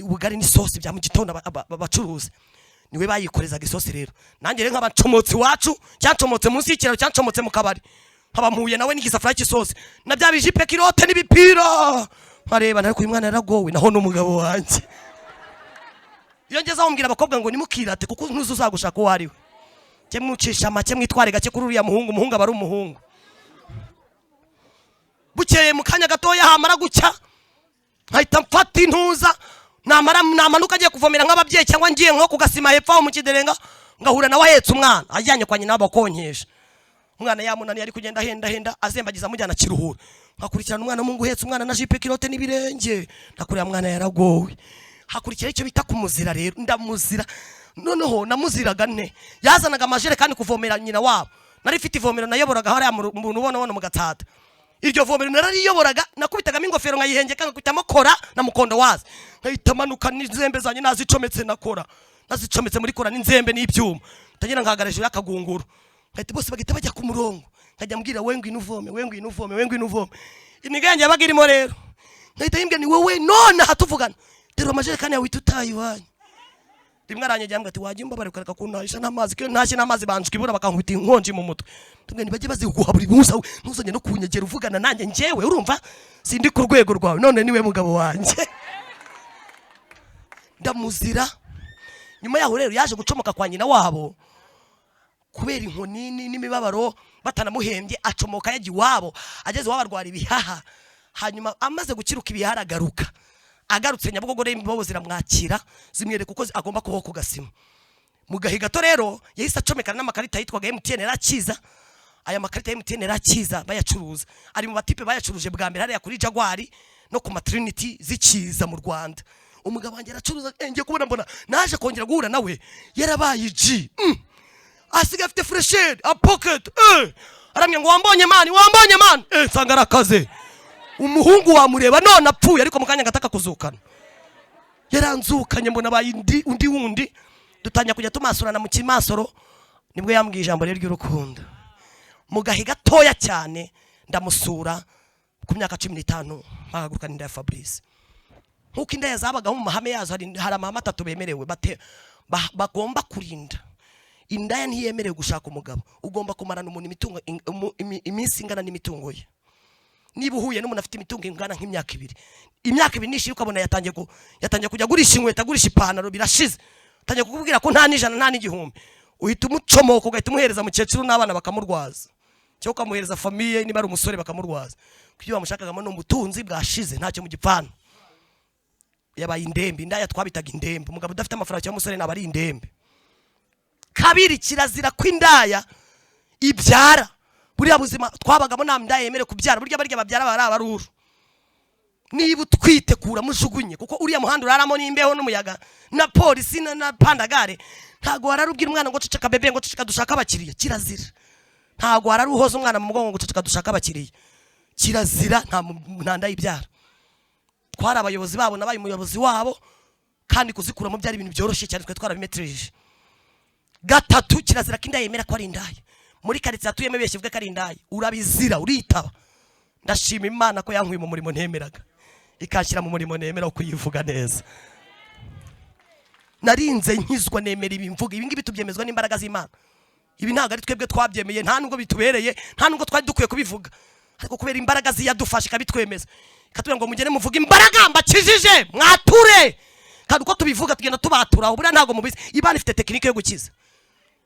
ubugari n'isosi bya mu gitondo bacuruza, niwe bayikorezaga isosi. Rero nanjye rero nk'abacomotsi wacu cyancomotse munsi y'ikiraro, cyancomotse mu kabari, nkaba mpuye nawe n'igisafuriya cy'isosi na bya bijipe kirote n'ibipira, nkareba nariko uyu mwana yaragowe naho n'umugabo wanjye. Iyo ngeze aho mbwira abakobwa ngo nimukirate kuko ntuzi uzagushaka uwo ari we, cye mwicisha make mwitware gake kuri uriya umuhungu aba ari umuhungu. Bukeye mu kanya gatoya hamara gucya, nkahita mfata intuza namanuka agiye kuvomera nk'ababyeyi cyangwa ngiye nko kugasima hepfo aho mu Kiderenga, ngahura nawe ahetse umwana ajyanye kwa nyina bakonkesha. Umwana yamunani ari kugenda henda azembagiza mujyana Kiruhura, nkakurikirana umwana w'umuhungu uhetse umwana na jipe kirote n'ibirenge, nakuriya mwana yaragowe. Hakurikira icyo bita kumuzira. Rero ndamuzira, noneho namuziraga ne yazanaga amajere kandi kuvomera nyina wabo. Nari mfite ivomero nayoboraga hariya mu ubona mu Gatsata. Iryo vomero narariyoboraga, nakubitagamo ingofero nkayihengeka nkakutamo kora na mukondo wazi, nkahita manuka n'inzembe zanye nazicometse nazicometse muri kora n'inzembe n'ibyuma, tagira nkagaraje yakagunguru. Nkahita bose bagita bajya ku murongo, nkajya mbwira we ngwino uvome. Iniga yanjye yabaga irimo. Rero nkahita yimbwira ni wowe none hatuvugana terwa amajere kandi yawe tutayi wanyu. Rimwe aranyegera ati wajye mbabare ukareka kuntahisha n'amazi, ko ntashye n'amazi banjwe ibura bakankubita inkonji mu mutwe. Tubwe nibajye baziguha buri munsi, ntuzanye no kunyegera uvugana nanjye njewe, urumva sindi ku rwego rwawe, none niwe mugabo wanjye. Ndamuzira. Nyuma yaho rero yaje gucomoka kwa nyina wabo kubera inkoni n'imibabaro batanamuhembye, acomoka yagiye iwabo, ageze iwabo arwara ibihaha. Hanyuma amaze gukiruka ibihaha agaruka, agarutse Nyabugogo rero imbobo ziramwakira zimwereka uko agomba kubaho ku Gasima. Mu gahe gato rero yahise acomekana n'amakarita yitwaga MTN Rakiza. Aya makarita ya MTN Rakiza bayacuruza, ari mu batipe bayacuruje bwa mbere hariya kuri Jaguar no ku matrinity zikiza mu Rwanda. Umugabo wanjye aracuruza ngiye kubona mbona naje kongera guhura nawe yarabaye G. Asiga afite fresher a pocket aramye ngo wambonye mani nsanga arakaze. Umuhungu wamureba none apfuye ariko mukanya gataka kuzukana. Yaranzukanye mbona baye undi wundi dutanya kujya tumasurana mu kimasoro nibwo yambwiye ijambo rero ry'urukundo. Mugahe gatoya cyane ndamusura ku myaka 15 mpagaruka n'inda ya Fabrice. Nkuko inda yazabagaho mu mahame yazo hari amahame 3 bemerewe bagomba kurinda. Indaya ntiyemerewe gushaka umugabo, ugomba kumarana umuntu imitungo iminsi ingana n'imitungo ye. Niba uhuye n'umuntu afite imitungo ingana nk'imyaka 2, imyaka 2 nishira ukabona yatangiye kujya gurisha inkweto, gurisha ipantaro, birashize utangiye kukubwira ko nta n'ijana nta n'igihumbi, uhita umucomoka ugahita umuhereza mukecuru n'abana bakamurwaza, cyo ukamuhereza famiye niba ari umusore bakamurwaza, kuko bamushakagamo no mutunzi bwashize ntacyo mu gipfana. Yabaye indembe, indaya twabitaga indembe. Umugabo udafite amafaranga cyangwa umusore nabari indembe. Kabiri, kirazira kw'indaya ibyara. Buriya buzima twabagamo nta ndaya yemere kubyara, burya barya babyara bari abaruru. Niba utwite kura mujugunye, kuko uriya muhanda uraramo n'imbeho n'umuyaga na polisi na pandagare. Ntago wararubwira umwana ngo ceceka bebe ngo ceceka dushaka abakiriya, kirazira. Ntago wararuhoza umwana mu mugongo ngo ceceka dushaka abakiriya, kirazira. Nta ndaya ibyara. Twara abayobozi babo nabaye umuyobozi wabo, kandi kuzikuramo byari ibintu byoroshye cyane, twe twarabimetrije. Gatatu, kirazira kinda yemera ko ari indaya. Muri karitsiye atuyemo beshe vuga ko ari indaya, urabizira uritaba. Ndashima Imana ko yankwiye mu murimo ntemeraga, ikashyira mu murimo nemera kuyivuga neza. Narinze nkizwa nemera ibimvuga, ibi ngibi tubyemezwa n'imbaraga z'Imana. Ibi ntago ari twebwe twabyemeye, nta nubwo bitubereye, nta nubwo twari dukwiye kubivuga, ariko kubera imbaraga ziyadufasha ikabitwemeza, ikatubwira ngo mugene muvuga imbaraga mbakijije mwature. Kandi uko tubivuga tugenda tubatura, ubura ntago mubizi. Imana ifite tekinike yo gukiza.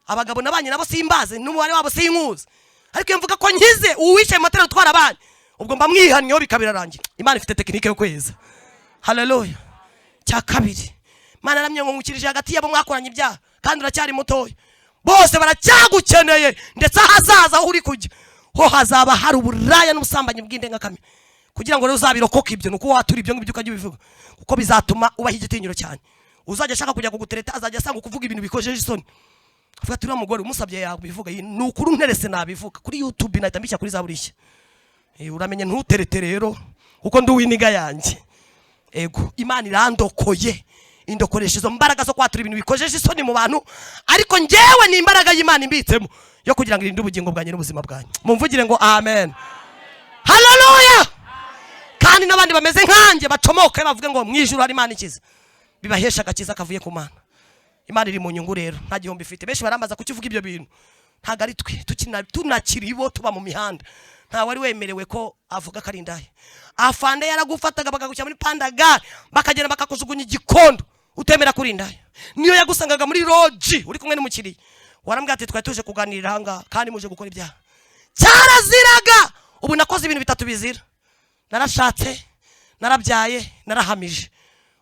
Abagabo nabanye nabo simbaze n'umubare wabo sinkuzi, ariko mvuga ko nkize uwishe motero twara abana ubwo mba mwihanyo bikabirarangira. Imana ifite tekinike yo kweza. Haleluya. Cya kabiri, Imana namye ngo ngukirije hagati yabo mwakoranye ibyaha kandi uracyari mutoya, bose baracyagukeneye, ndetse hazaza aho uri kujya ho hazaba hari uburaya n'ubusambanyi bw'indengakame, kugira ngo rero uzabirokoke ibyo nuko watura ibyo ngibyo ukajya ubivuga, kuko bizatuma ubaho igitinyiro cyane. Uzajya ashaka kujya kugutereta azajya asanga kuvuga ibintu bikojeje isoni. Avuga ati uriya mugore umusabye yabivuga, ni ukuri unterese nabivuga kuri YouTube nahita mbishya kuri Zaburishya. Uramenye ntuterete rero kuko ndi uwiniga yanjye. Ego Imana irandokoye, indokoresha izo mbaraga zo kwatura ibintu bikojeje isoni mu bantu, ariko njyewe ni imbaraga y'Imana imbitsemo yo kugira ngo irinde ubugingo bwanjye n'ubuzima bwanjye. Mumvugire ngo amen. Haleluya. Kandi nabandi bameze nkanjye bacomoke bavuge ngo mwijuru hari Imana ikiza, bibahesha agakiza kavuye ku Mana. Imana iri mu nyungu rero, nta gihombo ifite. Benshi barambaza kukivuga ibyo bintu, ntago ari twe tunakiribo tuba mu mihanda. Nta wari wemerewe ko avuga ko ari indaya. Afande yaragufataga bakagucya muri pandagare bakagenda bakakujugunya igikondo utemera kuri indaya. Niyo yagusangaga muri lodge uri kumwe n'umukiriya, warambwira ati twari tuje kuganirira hanga kandi muje gukora ibyaha. Cyaraziraga. Ubu nakoze ibintu bitatu bizira: narashatse, narabyaye, narahamije.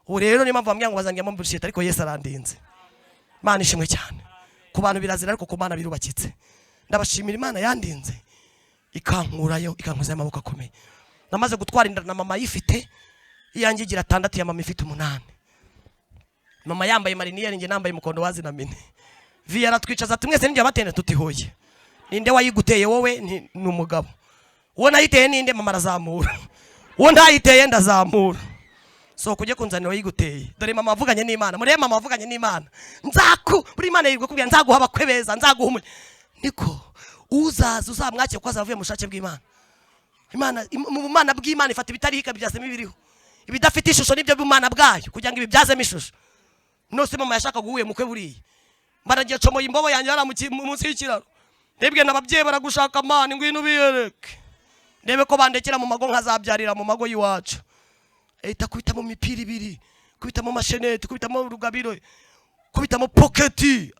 Ubu rero niyo mpamvu bambwira ngo bazangiye mu bullshit, ariko Yesu arandinze. Imana ishimwe cyane. Ku bantu birazira ariko ku Mana birubakitse. Ndabashimira Imana yandinze ikankurayo, ikankuza amaboko akomeye. Namaze gutwara inda na mama yifite, iyanjye igira 6, ya mama ifite 8. Mama yambaye mariniyeri, nge nambaye mukondo wazi na mine. Vi yaratwicaza ati mwese ninjye abatene tutihoye. Ninde wayiguteye wowe? Ni umugabo. Uwo nayiteye ninde? Mama arazamura. Uwo ndayiteye ndazamura. So kujye kunzanira yiguteye. Dore mama avuganye n'Imana. Murebe mama avuganye n'Imana. Buri Imana yirwa kubwira nzaguha abakwebeza, nzaguha niko uzaza uzamwake ko azavuye mu shake bw'Imana. Mu Mana bw'Imana ifata ibitari ikabyazemo ibiriho. Ibidafite ishusho nibyo b'Imana bwayo kugira ngo ibibyazemo ishusho. Nose mama yashaka guhuye mukwe buriye. Mbaragiye como imbobo yanjye yara munsi y'ikiraro. Ndebwe n'ababyeyi baragushaka Mana ngwino biyereke. Ndebe ko bandekera mu mago nkazabyarira mu mago yiwacu. Kubita mu mipira ibiri, kubita mu mashenete, kubita mu rugabiro, kubita mu pocketi,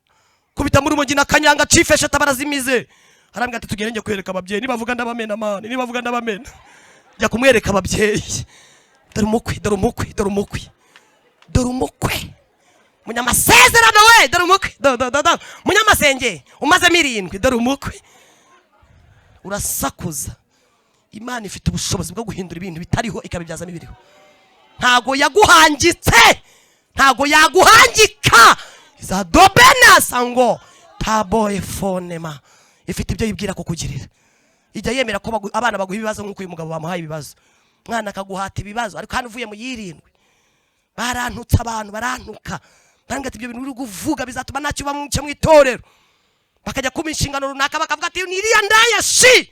kubita mu rumogi na kanyanga cifeshe tabarazimize. Arambwira ati tugende njye kwereka ababyeyi, nibavuga ndabamena Mana, nibavuga ndabamena. Jya kumwereka ababyeyi. Dore umukwe. Munyamasezerano we, dore umukwe. Munyamasenge umaze 7, dore umukwe. Urasakuza. Imana ifite ubushobozi bwo guhindura ibintu bitariho ikabibyazamo ibiriho. Ntago yaguhangitse, ntago yaguhangika. Izadobena sango taboye fonema. Ifite ibyo yibwira ko kugirira. Ijya yemera ko abana baguha ibibazo nk'uko uyu mugabo bamuhaye ibibazo. Mwana akaguhata ibibazo ariko hano uvuye mu yirindwe. Barantutse abantu barantuka. Bangati ibyo bintu uri kuvuga bizatuma ntacyo bamuce mu itorero. Bakajya kuma inshingano runaka bakavuga ati niriya ndaya shi.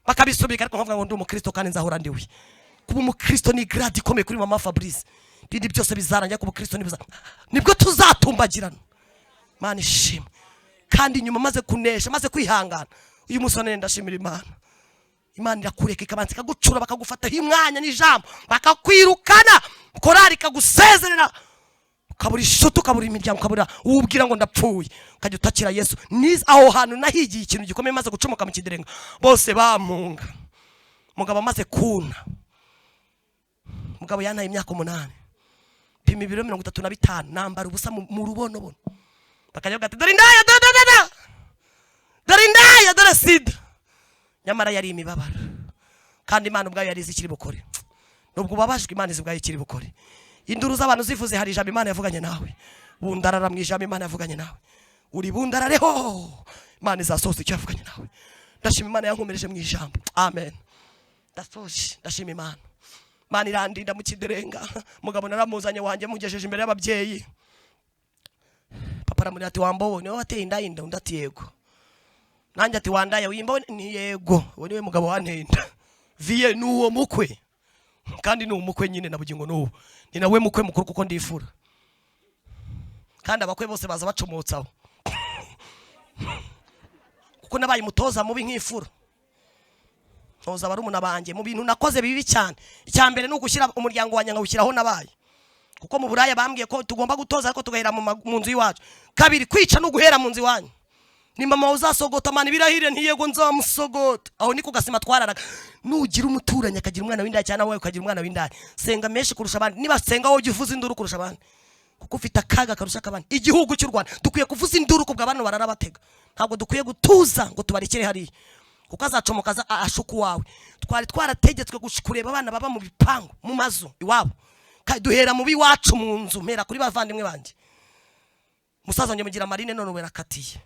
Bakabisubika ariko nkavuga ngo ndi umukristo kandi nzahora ndiwe. Kuba umukristo ni grade ikomeye kuri mama Fabrice. Bindi byose bizaranja ku umukristo nibwo tuzatumbagirana. Mana ishimwe. Kandi nyuma maze kunesha maze kwihangana. Uyu musone ndashimira Imana. Imana irakureka ikabanza ikagucura bakagufataho imwanya n'ijambo bakakwirukana korari kagusezerera ukabura ishuti ukabura imiryango ukabura ubwira ngo ndapfuye ukajya utakira Yesu. Niza aho hantu nahigiye ikintu gikomeye maze gucomoka mu kiderenga bose bamunga. Mugabo amaze kuna, mugabo yantaye imyaka 8 pima 35 nambara ubusa mu rubonobono. Bakajya gati dore indaya dore indaya dore sida. Nyamara yari imibabaro kandi Imana ubwayo yari izikiri bukore. Nubwo babashwe Imana izubwayo ikiri bukore. Induru z'abantu zivuze hari ijambo Imana yavuganye nawe. Bundarara mu ijambo Imana yavuganye nawe. Uri bundarareho Imana izasohoza icyo yavuganye nawe. Ndashima Imana yankomereje mu ijambo. Amen. Ndasoje ndashima Imana. Imana irandinda mu kiderenga. Mugabo naramuzanye wanjye mugejeje imbere y'ababyeyi. Papa ramuri ati wambo niwe wateye indayinda undati yego. Nanjye ati wandaya wimba ni yego. Niwe mugabo wantenda. Viye nuwo mukwe. Kandi ni umukwe nyine nabugingo nuwo. Ni nawe mukwe mukuru kuko ndifura. Kandi abakwe bose baza bacomotsaho. Kuko nabaye mutoza mubi nk'ifura. Toza barumuna banje mu bintu nakoze bibi cyane. Icyambere no gushyira umuryango wanya ngawushyiraho nabaye. Kuko mu buraya bambwiye ko tugomba gutoza ariko tugahera mu nzu iwacu. Kabiri kwica no guhera mu nzu iwanyu. Ni mama uzasogota mani birahire ntiyego nzamusogota. Aho niko gasima twararaga. Nugira umuturanye akagira umwana w'indaya cyane nawe ukagira umwana w'indaya. Senga menshi kurusha abandi. Niba senga wowe uvuza induru kurusha abandi. Kuko ufite akaga karusha kabandi. Igihugu cy'u Rwanda dukwiye kuvuza induru kubwa abantu bararabatega. Ntabwo dukwiye gutuza ngo tubarekere hari. Kuko azacomokaza ashuku wawe. Twari twarategetswe kureba abana baba mu bipangu mu mazu iwabo. Duhera mu biwacu mu nzu mpera kuri bavandimwe banje. Musaza nje mugira marine none werakatiye.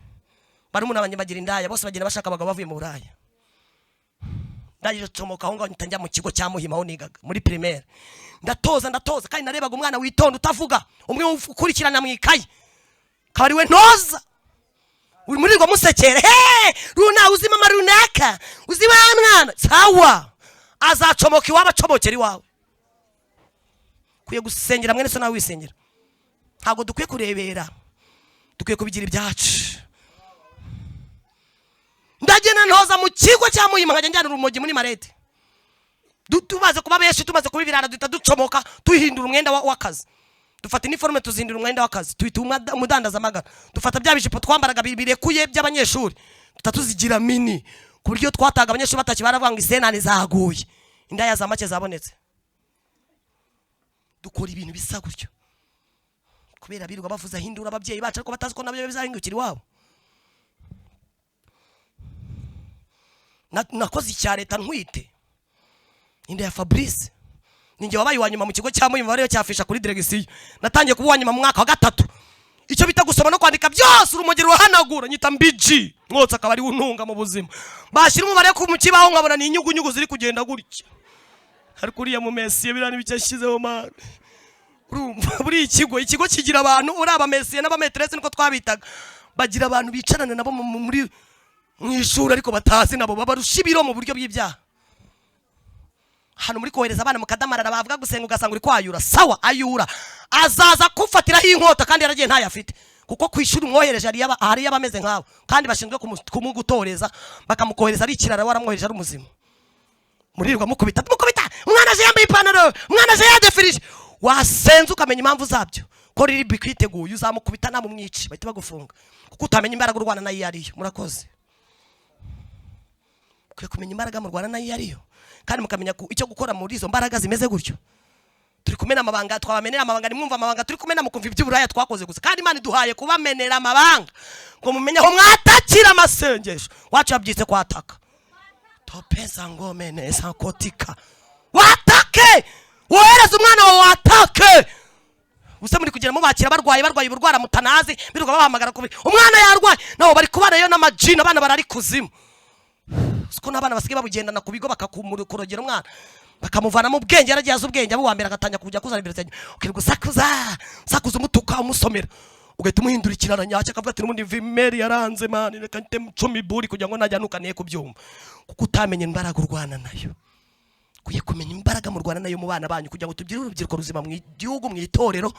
Barumuna banje bagira indaya bose bagira bashaka abagabo bavuye mu buraya. Ndaje comoka aho ngaho ntanjya mu kigo cya Muhima aho nigaga muri primaire. Ndatoza kandi narebaga umwana witonda utavuga. Umwe ukurikirana mu ikayi. Kabari we ntoza. Uri muri ngo musekere. Runa uzi mama runaka. Uzi wa mwana. Sawa. Azacomoka iwaba comokera iwawe. Kuye gusengera mwene so nawe wisengera. Ntago dukwiye kurebera. Dukwiye kubigira ibyacu. Ndagena ntoza mu kigo cya Muhima nkajya njyana urumogi muri marete. Tumaze kuba benshi tumaze kubibirara duhita ducomoka tuhindura umwenda w'akazi. Dufata uniforme tuzindura umwenda w'akazi. Tuhita umudandaza magana. Dufata bya bijipo twambaraga birekuye by'abanyeshuri. Tutatuzigira mini. Ku buryo twataga abanyeshuri bataki baravuga ngo isenani zaguye. Indaya za make zabonetse. Dukora ibintu bisa gutyo. Kubera biruga bavuza hindura ababyeyi bacu ariko batazi ko nabyo bizahingukira iwabo. Nakoze icya leta ntwite. Inda ya Fabrice. Ninjye wabaye wanyuma mu kigo cya Muhima bariyo cyafisha kuri direction. Natangiye kuba wanyuma mu mwaka wa 3. Icyo bita gusoma no kwandika byose urumugero wahanagura nyita mbiji. Mwotsa akabari untunga mu buzima. Bashira umubare ku mukibaho nkabona ni inyugunyugu ziri kugenda gutya. Ariko uriya mu Messi birani bicyashyizeho man. Urumva buri ikigo kigira abantu uraba Messi n'abametresse niko twabitaga. Bagira abantu bicarana nabo muri mwishuri ariko batazi nabo babarushibiro mu buryo bw'ibyaha. Hano muri kohereza abana mukadamarara bavuga gusenga ugasanga uri kwayura sawa ayura azaza kufatiraho inkota kandi yaragiye ntayafite kuko kwishuri umwohereje ari yabameze nkawe kandi bashinzwe kumugutoreza bakamukohereza ari ikirara waramwohereje ari umuzima. Murirwa mukubita umwana je yambaye ipantaro umwana je yadefirije wasenze ukamenya impamvu zabyo ko riri bikwiteguye uzamukubita na mu mwici bahita bagufunga kuko utamenya imbaraga urwana nayo yariyo. Murakoze kwe kumenya imbaraga mu Rwanda nayo yariyo kandi mukamenya icyo gukora muri izo mbaraga zimeze gutyo. Turi kumena amabanga twabamenera amabanga nimwumva amabanga turi kumena mukumva iby'uburaya twakoze gusa kandi Imana duhaye kubamenera amabanga ngo mumenye aho mwatakira amasengesho wacu yabyitse kwataka topeza ngome neza kotika watake wohereza umwana wawe watake Usa muri kugira mu bakira barwaye burwara mutanazi biruka bahamagara kubi umwana yarwaye nawo bari kubana yo n'amajina abana barari kuzimu uko nabana basige babugendana ku bigo bakakumurukorogira umwana bakamuvana mu bwenge yaragiye ubwenge abo wambere agatanya kujya kuzana imbere cyane ukirwa sakuza umutuka umusomera ugahita umuhindurikirana nyacyo akavuga ati n'ubundi vimeri yaranze mani reka nte 10 buri kugira ngo najyanukaniye kubyumva kuko utamenye imbaraga urwana nayo kuye kumenya imbaraga mu Rwanda nayo mu bana banyu kugira ngo tugire urubyiruko ruzima mu gihugu mu itorero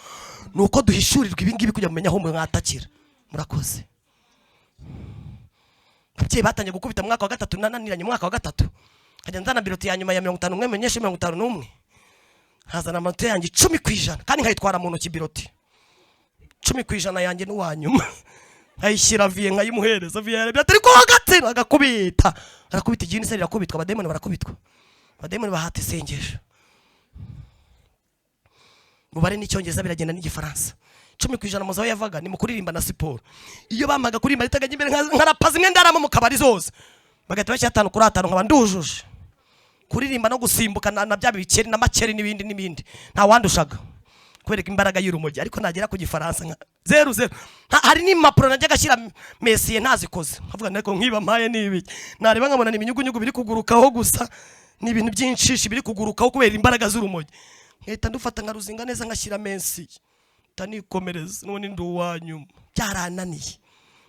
nuko duhishurirwa ibingibi kugira mumenya aho mwatakira murakoze abye batanye gukubita mu mwaka wa 3 nananiranye mu mwaka wa 3 kajya nzana biroti ya nyuma ya 50 umwe menyeshe 51 hazana amanota yanjye 10% kandi nkayitwara mu ntoki biroti 10% yanjye n'uwanyuma ayishyira vie nkayimuhereza vie atari ko hagati agakubita arakubita igini se rirakubitwa abademoni barakubitwa Bademoni bahati sengesho. Mubare n'icyongereza biragenda n'igifaransa. 10% muzaho yavaga ni mukuririmba na siporo. Iyo bamaga kuririmba litaganye imbere nkarapaza imwe ndaramo mu kabari zose. Bagahita bashyatanu kuri 5 nkaba ndujuje. Kuririmba no gusimbuka na bya bikeri na makeri n'ibindi. Nta wandushaga. Kwereka imbaraga y'urumogi ariko nagera ku gifaransa nka 00. Hari n'impapuro najya gashyira Messi ntazikoze. Avuga nako nkiba mpaye n'ibiki. Nareba nkabona ni iminyugunyugu biri kugurukaho gusa. Ni ibintu by'inshishi biri kugurukaho kubera imbaraga z'urumogi nkahita ndufata nkaruzinga neza nkashyira Messi tanikomereza none nduwanyu byarananiye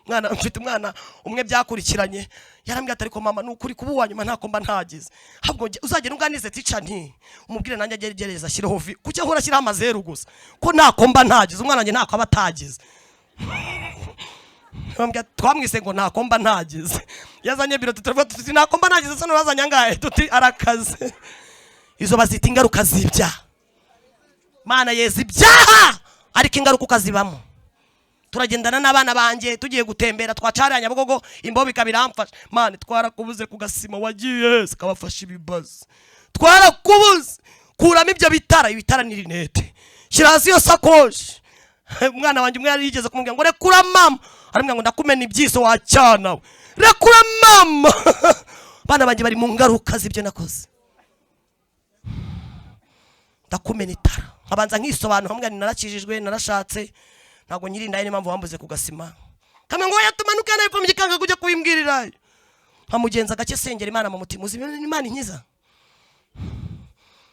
mwana mfite umwana umwe byakurikiranye yarambye atari ko mama nukuri kuba uwanyuma ntako mba ntagize ahubwo uzagera unganize teacher nti umubwire nanjye agereza ashyireho vi kucyo hora ashyira amazeru gusa ko ntako mba ntagize umwana wanjye ntako aba atagize twamwise ngo ntakomba ntagize yazanye biro turavuga tuti ntakomba ntagize sano bazanya ngahe tuti arakaze izo bazita ingaruka z'ibya mana yezi ibyaha ariko ingaruka ukazibamo turagendana n'abana banje tugiye gutembera twacaranya Nyabugogo imbobi kabiramfasha mana twarakubuze kugasima wagiye kabafasha ibibazo twarakubuze kuramo ibyo ibitara ni rinete shirazi yo sakoshi umwana wanje umwe yarigeze kumubwira ngo rekura mama arimwe ngo ndakumena ibyiso wacyana rekura mama bana banje bari mu ngaruka z'ibyo nakoze ndakumena itara abanza nkisobanura hamwe narakijijwe narashatse ntago nyirinda ine mpamvu wambuze kugasima kamwe ngo yatumanuka nayo pamye kanga kujya kuyimbwirira nkamugenza gake sengera Imana mu mutima uzi Imana inkiza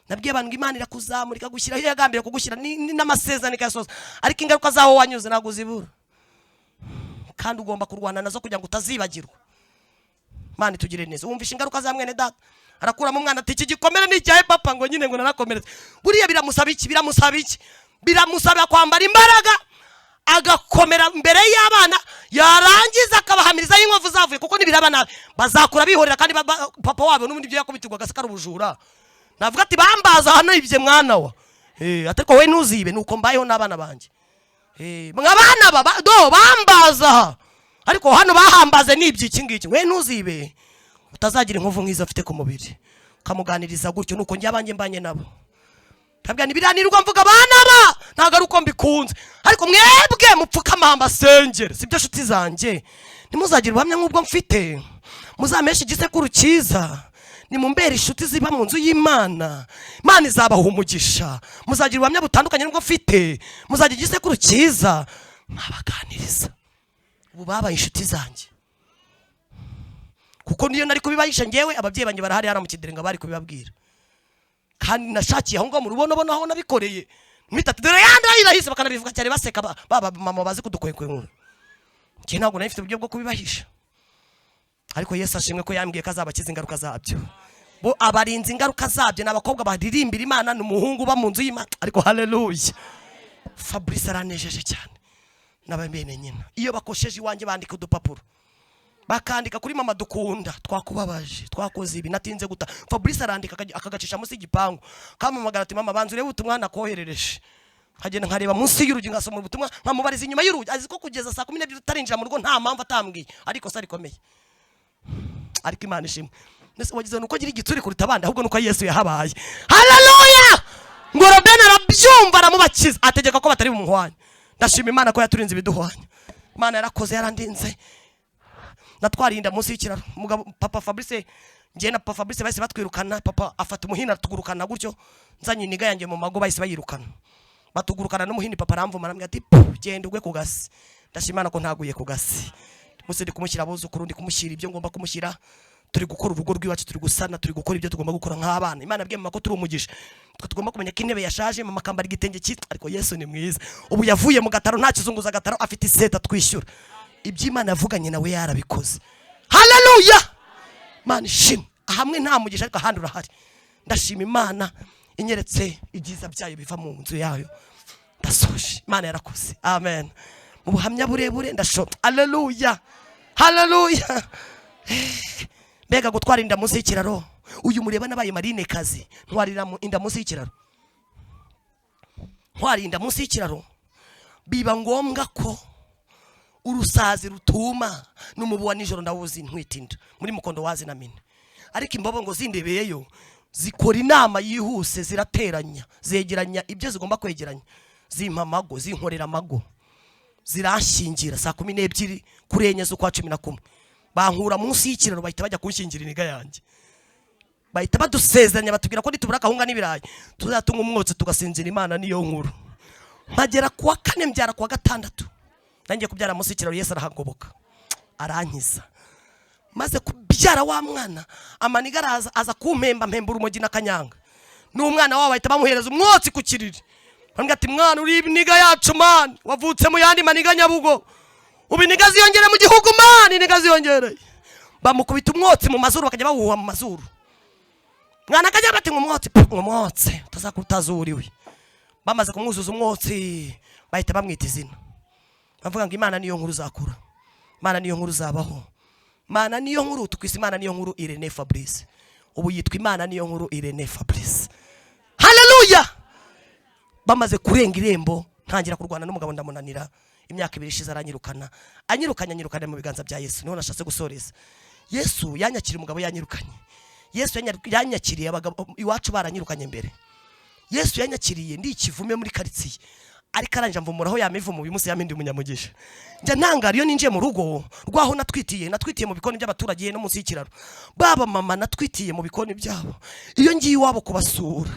nabwiye abantu Imana irakuzamurika gushyira iyo yagambiriye kugushyira n'amasezerano ikasoza ariko ingaruka zaho wanyuze nago zibura kandi ugomba kurwana nazo kugira ngo utazibagirwa Imana tugire neza wumvisha ingaruka za mwene data arakuramo umwana ati iki gikomere ni cyahe papa ngo nyine ngo narakomeretse buriya biramusaba kwambara imbaraga agakomera mbere y'abana yarangiza akabahamiriza y'inkovu zavuye kuko nibiraba nabi bazakura bihorera kandi papa wabo n'ubundi byo yakubitirwa gasakara ubujura navuga ati bambaza hano ibye mwana wa ateko we ntuzibe nuko mbayeho n'abana banje mwabana bambaza ariko hano bahambaze n'ibyiki ngiki we ntuzibe utazagira inkovu nk'izo afite ku mubiri kamuganiriza gutyo nuko njye abanje mbanye nabo tabya nibiranirwa mvuga abana ntago ari uko mbikunze ariko mwebwe mupfuka amamba sengere sibyo shuti zanje nimuzagira ubuhamya nk'ubwo mfite muzamesha igisekuru cyiza ni mumbere inshuti ziba mu nzu y'Imana Imana izabaha umugisha muzagira ubuhamya butandukanye n'ubwo mfite muzagira igisekuru cyiza mwabaganiriza ubu babaye inshuti zanjye kuko niyo nari kubibahisha ngewe ababyeyi banjye barahari hara mu kidirenga bari kubibabwira kandi nashakiye aho ngo mu rubono aho nabikoreye mwitatu dore yanda irahise bakanabivuga cyane baseka baba mama bazi kudukwenkwenkura ngiye ntabwo nafite uburyo bwo kubibahisha ariko Yesu ashimwe ko yambwiye kazabakiza ingaruka zabyo bo abarinzi ingaruka zabyo n'abakobwa baririmbira Imana n'umuhungu ba mu nzu y'Imana ariko haleluya Fabrice aranejeje cyane n'abamene nyina iyo bakosheje iwanjye bandika udupapuro bakandika kuri mama dukunda twakubabaje twakoze ibi natinze guta Fabrice arandika akagacisha munsi y'igipangu kamamagara ati mama banzu urebe ubutumwa nakoherereje nkagenda nkareba munsi y'urugi ngasoma ubutumwa nkamubariza inyuma y'urugi azi ko kugeza saa 12 utarinjira mu rugo nta mpamvu atambwiye ariko sari komeye ariko Imana ishimwe nese wagize nuko gira igitsuri kuruta abandi ahubwo nuko Yesu yahabaye haleluya ngo Robena arabyumva aramubakiza ategeka ko batari bumuhwanya ndashima Imana ko yaturinze ibiduhwanya Imana yarakoze yarandinze natwarinda munsi y'ikiraro umugabo papa Fabrice Ngiye na Papa Fabrice bahise batwirukana, papa afata umuhini atugurukana gutyo, nzanye iniga yanjye mu mago bahise bayirukana. Batugurukana n'umuhini, papa aramvuma arambwira ati genda ugwe ku gasi. Ndashimana ko ntaguye ku gasi. Muse ndi kumushyira abuzukuru, ndi kumushyira ibyo ngomba kumushyira, turi gukora urugo rw'iwacu, turi gusana, turi gukora ibyo tugomba gukora nk'abana. Imana yabwiye mama ko turi umugisha, tugomba kumenya ko intebe yashaje, mama akambara igitenge cyitwa, ariko Yesu ni mwiza. Ubu yavuye mu gataro, nta kizunguza gataro, afite iseta twishyura. Iby'Imana yavuganye nawe yarabikoze. Haleluya! Mana ishimwe. Hamwe nta mugisha ariko ahandi urahari. Ndashima Imana inyeretse ibyiza byayo biva mu nzu yayo. Ndasoje. Imana yarakoze. Amen. Mu buhamya burebure ndasho. Haleluya. Haleluya. Mbega gutwara inda munsi y'ikiraro. Uyu mureba nabaye Marine kazi. Ntwarira inda munsi y'ikiraro. Ntwari inda munsi y'ikiraro. Biba ngombwa ko urusazi rutuma n'umubu wa nijoro ndawuzi ntwitinda muri Mukondo wazi na mine. Ariko imbobo ngo zindebeyeyo zikora inama yihuse, zirateranya, zegeranya ibyo zigomba kwegeranya, zimpa amago, zinkorera amago, zirashingira saa 12 kuri enye zo kwa 11. Bankura munsi y'ikiraro bahita bajya kunshingira iniga yanjye. Bahita badusezeranya batubwira ko nitubura kahunga n'ibirayi tuzatunga umwotsi tugasinzira. Imana niyo nkuru. Mpagera kuwa 4 mbyara kuwa 6. Nanjye kubyara munsi y'ikiraro Yesu arahagoboka arankiza. Maze kubyara wa mwana amaniga aza kumpemba mpembura umogi na kanyanga. N'umwana wabo bahita bamuhereza umwotsi ku kiriri. Bambwira ati mwana uri ibiniga yacu man, wavutse mu yandi maniga Nyabugo, ubiniga ziyongere mu gihugu man, iniga ziyongere. Bamukubita umwotsi mu mazuru, bakajya bawuha mu mazuru. Mwana kajya bati umwotsi utazakutazuriwe. Bamaze kumwuzuza umwotsi bahita bamwita izina. Bavuga ngo Imana niyo nkuru zakura, Imana niyo nkuru zabaho, Imana niyo nkuru tukwise, Imana niyo nkuru Irene Fabrice. Ubu yitwa Imana niyo nkuru Irene Fabrice. Haleluya! Bamaze kurenga irembo ntangira kurwana n'umugabo ndamunanira. Imyaka 2 ishize aranyirukana, anyirukanye mu biganza bya Yesu. Niho nashatse gusoreza. Yesu yanyakiriye umugabo yanyirukanye. Yesu yanyakiriye abagabo iwacu baranyirukanye mbere. Yesu yanyakiriye ndi ikivume muri karitsiye. Ariko aranje mvumuraho yamivumu uyu munsi yamindi umunyamugisha. Njya ntangara iyo ninjiye mu rugo rwaho natwitiye mu bikoni by'abaturage no munsi y'ikiraro. Baba mama natwitiye mu bikoni byabo. Iyo ngiye iwabo kubasura.